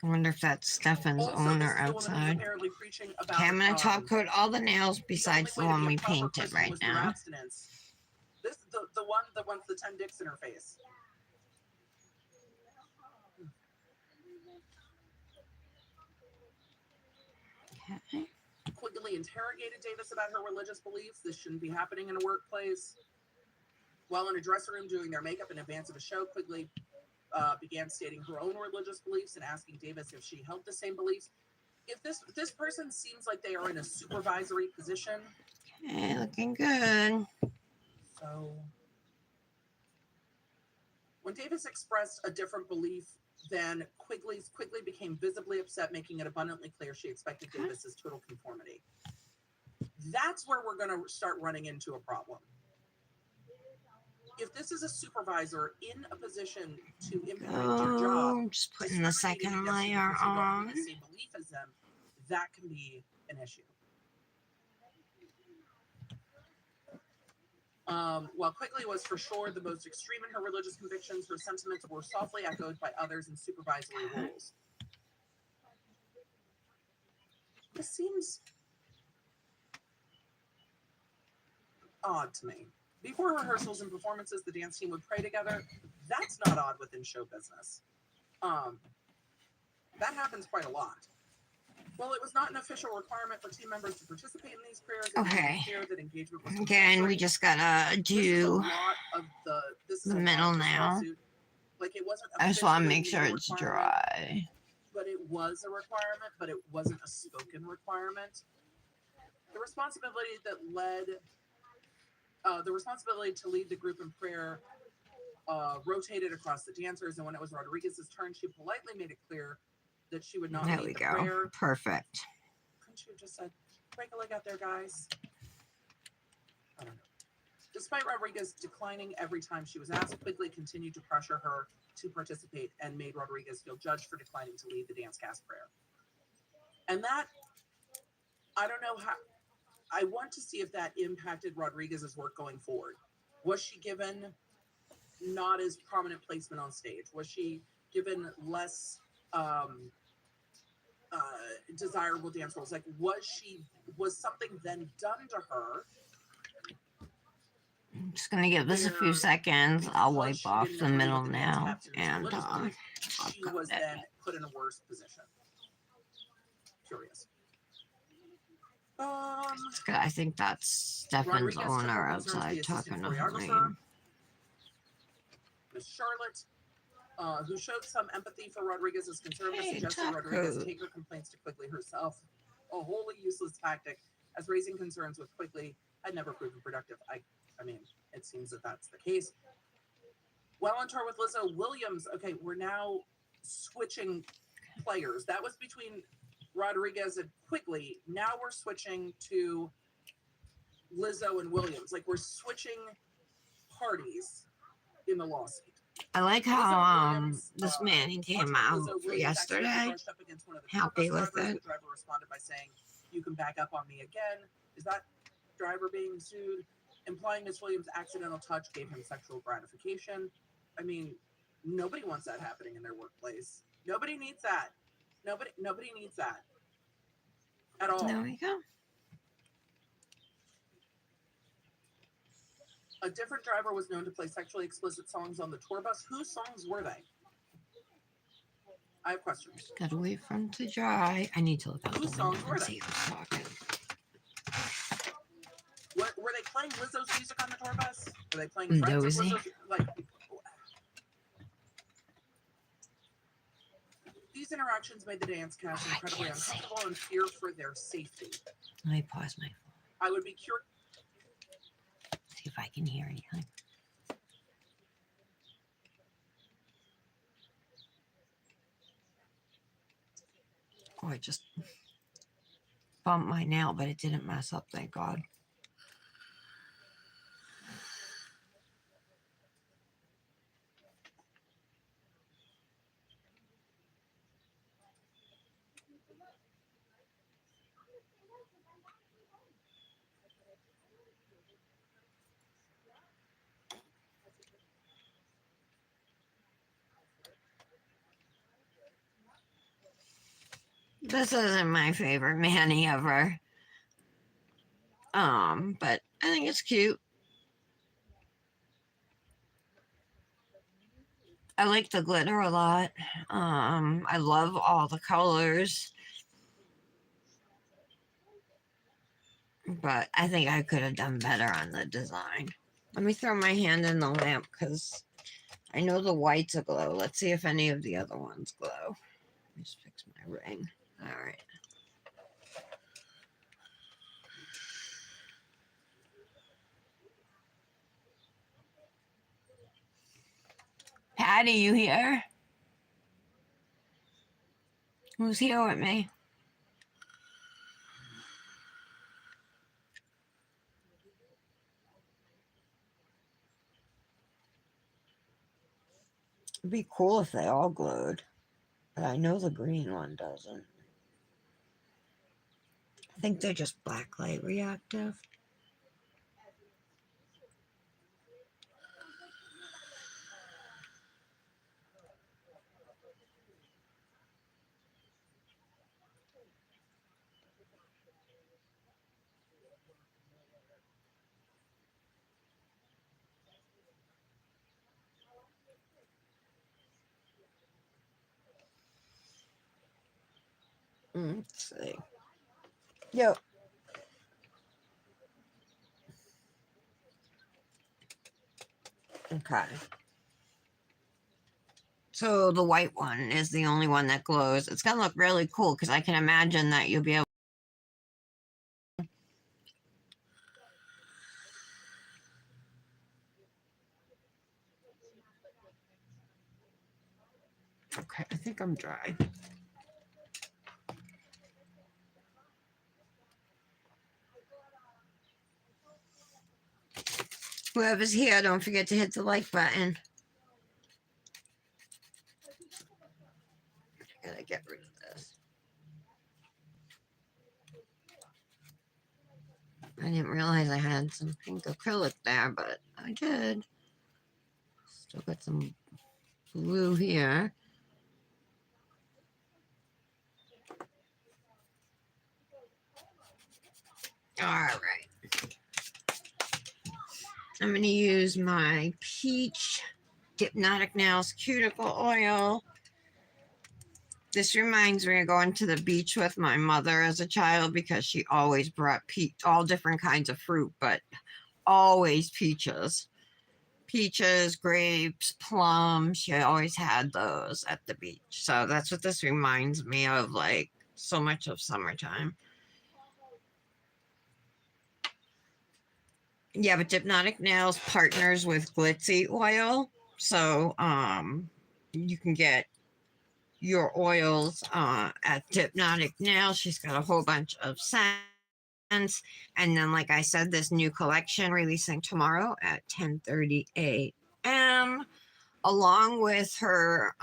I wonder if that's Stefan's Also, owner this is the woman who's outside. apparently preaching about, Okay, I'm gonna top coat all the nails besides the one we painted right now. Abstinence. This the one that wants the 10 dicks in her face. Okay. Quigley interrogated Davis about her religious beliefs. This shouldn't be happening in a workplace. While in a dressing room doing their makeup in advance of a show, Quigley began stating her own religious beliefs and asking Davis if she held the same beliefs. If this person seems like they are in a supervisory position, Okay, looking good. so when Davis expressed a different belief, then Quigley became visibly upset, making it abundantly clear she expected Davis's total conformity. That's where we're going to start running into a problem. If this is a supervisor in a position to implement your job, Oh, just putting the second layer because you don't on. have the same belief as them, that can be an issue. While Quigley was for sure the most extreme in her religious convictions, her sentiments were softly echoed by others in supervisory roles. This seems odd to me. Before rehearsals and performances, the dance team would pray together. That's not odd within show business. That happens quite a lot. Well, it was not an official requirement for team members to participate in these prayers. Okay. Clear that engagement was Again, we just gotta do the middle now. Like it wasn't. I just want to make officially sure a it's requirement, dry. but it was a requirement, but it wasn't a spoken requirement. The responsibility to lead the group in prayer rotated across the dancers, and when it was Rodriguez's turn, she politely made it clear that she would not There lead we the go. prayer. Perfect. Couldn't you have just said, break a leg out there, guys? I don't know. Despite Rodriguez declining every time she was asked, Quigley continued to pressure her to participate and made Rodriguez feel judged for declining to lead the dance cast prayer. And that, I don't know how, I want to see if that impacted Rodriguez's work going forward. Was she given not as prominent placement on stage? Was she given less desirable dance roles? Like, was something then done to her? I'm just gonna give this a few seconds. I'll wipe off the middle now, and I'll she cut was it. then put in a worse position. Curious. I think that's Stefan's owner outside talking to Helene. Miss Charlotte, who showed some empathy for Rodriguez's concern, Hey, suggested top Rodriguez coat. take her complaints to Quigley herself. A wholly useless tactic, as raising concerns with Quigley had never proven productive. I mean, it seems that that's the case. Well on tour with Lizzo, Williams. Okay, we're now switching players. That was between Rodriguez and Quigley. Now we're switching to Lizzo and Williams. Like we're switching parties in the lawsuit. I like how this man he came out for yesterday. Happy with it. The driver responded by saying, "You can back up on me again." Is that driver being sued? Implying Miss Williams' accidental touch gave him sexual gratification. I mean, nobody wants that happening in their workplace. Nobody needs that. Nobody needs that at all. There we go. A different driver was known to play sexually explicit songs on the tour bus. Whose songs were they? I have questions. Gotta wait for him to dry. I need to look out the Whose window songs were and they? see who's talking. Were they playing Lizzo's music on the tour bus? Were they playing Friends of Dozy. Lizzo's? Like, these interactions made the dance cast I incredibly can't see. uncomfortable and fear for their safety. Let me pause my phone. I would be curious. See if I can hear anything. Oh, I just bumped my nail, but it didn't mess up, thank God. This isn't my favorite Manny ever. But I think it's cute. I like the glitter a lot. I love all the colors. But I think I could have done better on the design. Let me throw my hand in the lamp because I know the whites will glow. Let's see if any of the other ones glow. Let me just fix my ring. All right. Patty, you here? Who's here with me? It'd be cool if they all glowed, but I know the green one doesn't. I think they're just blacklight reactive. Let's see. Yep. Okay. So the white one is the only one that glows. It's gonna look really cool because I can imagine that you'll be able. Okay, I think I'm dry. Whoever's here, don't forget to hit the like button. I gotta get rid of this. I didn't realize I had some pink acrylic there, but I did. Still got some blue here. All right. I'm going to use my peach Dipnotic Nails cuticle oil. This reminds me of going to the beach with my mother as a child because she always brought all different kinds of fruit, but always peaches. Peaches, grapes, plums. She always had those at the beach. So that's what this reminds me of, like so much of summertime. Yeah, but Dipnotic Nails partners with Glitzy Oil. So you can get your oils at Dipnotic Nails. She's got a whole bunch of scents. And then, like I said, this new collection releasing tomorrow at 10:30 a.m. along with her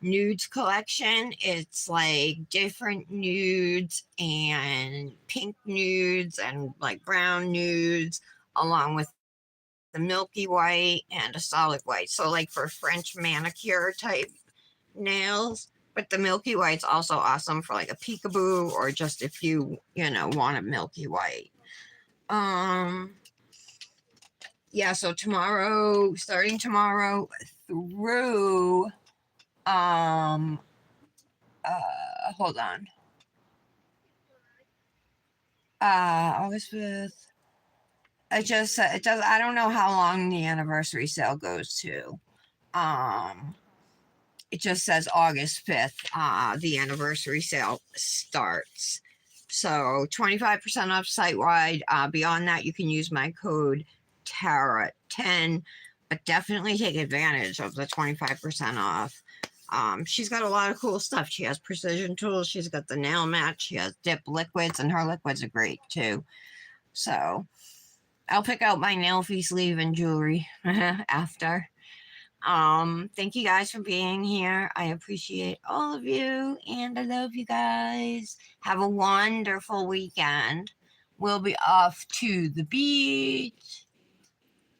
nudes collection. It's like different nudes and pink nudes and like brown nudes along with the milky white and a solid white. So like for French manicure type nails, but the milky white's also awesome for like a peekaboo or just if you want a milky white. Yeah, so starting tomorrow through hold on. August 5th. It does. I don't know how long the anniversary sale goes to. It just says August 5th. The anniversary sale starts. So 25% off site wide. Beyond that, you can use my code TARA10, but definitely take advantage of the 25% off. She's got a lot of cool stuff. She has precision tools. She's got the nail mat. She has dip liquids, and her liquids are great too. So I'll pick out my nail fee sleeve and jewelry after. Thank you guys for being here. I appreciate all of you, and I love you guys. Have a wonderful weekend. We'll be off to the beach.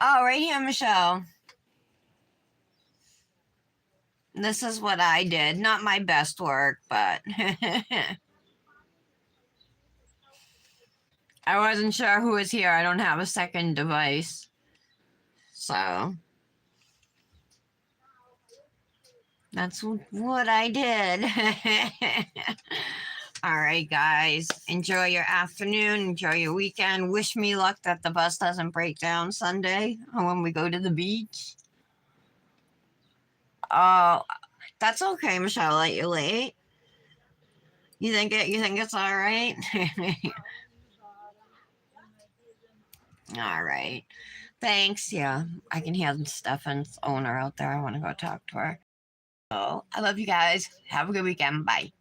Oh, right here, Michelle. This is what I did. Not my best work, but I wasn't sure who was here. I don't have a second device. So that's what I did. All right, guys. Enjoy your afternoon. Enjoy your weekend. Wish me luck that the bus doesn't break down Sunday when we go to the beach. Oh, that's okay, Michelle. That you're late. You think it's all right? All right. Thanks. Yeah, I can hear Stefan's owner out there. I want to go talk to her. Oh, I love you guys. Have a good weekend. Bye.